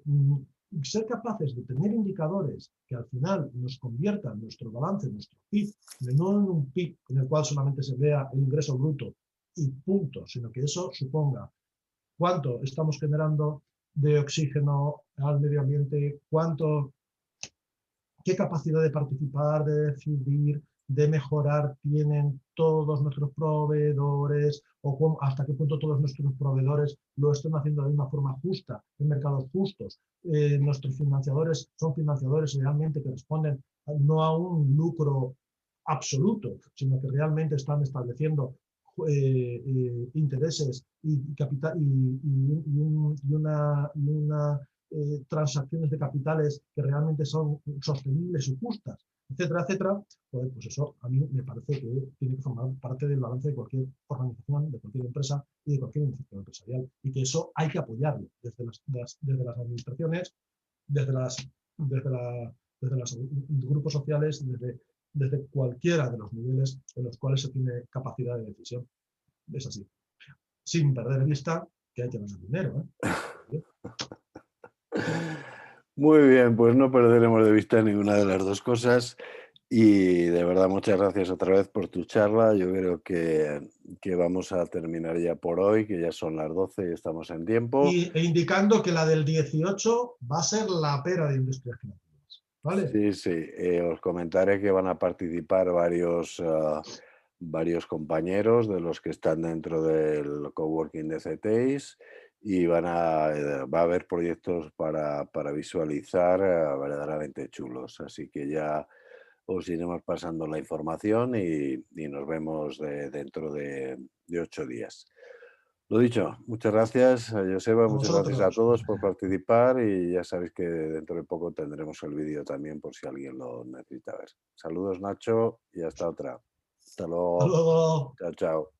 ser capaces de tener indicadores que al final nos conviertan nuestro balance, nuestro PIB, no en un PIB en el cual solamente se vea el ingreso bruto y punto, sino que eso suponga cuánto estamos generando de oxígeno al medio ambiente, qué capacidad de participar, de decidir, de mejorar tienen todos nuestros proveedores o hasta qué punto todos nuestros proveedores lo están haciendo de una forma justa, en mercados justos. Nuestros financiadores son financiadores realmente que responden no a un lucro absoluto, sino que realmente están estableciendo intereses y, capital, una transacciones de capitales que realmente son sostenibles y justas, etcétera, etcétera, pues eso a mí me parece que tiene que formar parte del balance de cualquier organización, de cualquier empresa y de cualquier iniciativa empresarial. Y que eso hay que apoyarlo desde desde las administraciones, desde los grupos sociales, desde cualquiera de los niveles en los cuales se tiene capacidad de decisión. Es así. Sin perder de vista que hay que ganar dinero, ¿eh? Muy bien, pues no perderemos de vista ninguna de las dos cosas y de verdad muchas gracias otra vez por tu charla. Yo creo que vamos a terminar ya por hoy, que ya son las 12 y estamos en tiempo. Indicando que la del 18 va a ser la pera de industrias creativas, ¿vale? Sí, sí, os comentaré que van a participar varios compañeros de los que están dentro del coworking de CETEIS y va a haber proyectos para visualizar verdaderamente chulos. Así que ya os iremos pasando la información y nos vemos dentro de 8 días. Lo dicho, muchas gracias, Joseba, A muchas gracias a vosotros. todos por participar y ya sabéis que dentro de poco tendremos el vídeo también por si alguien lo necesita ver. Saludos, Nacho, y hasta otra. Hasta Hasta luego. luego. Chao, chao.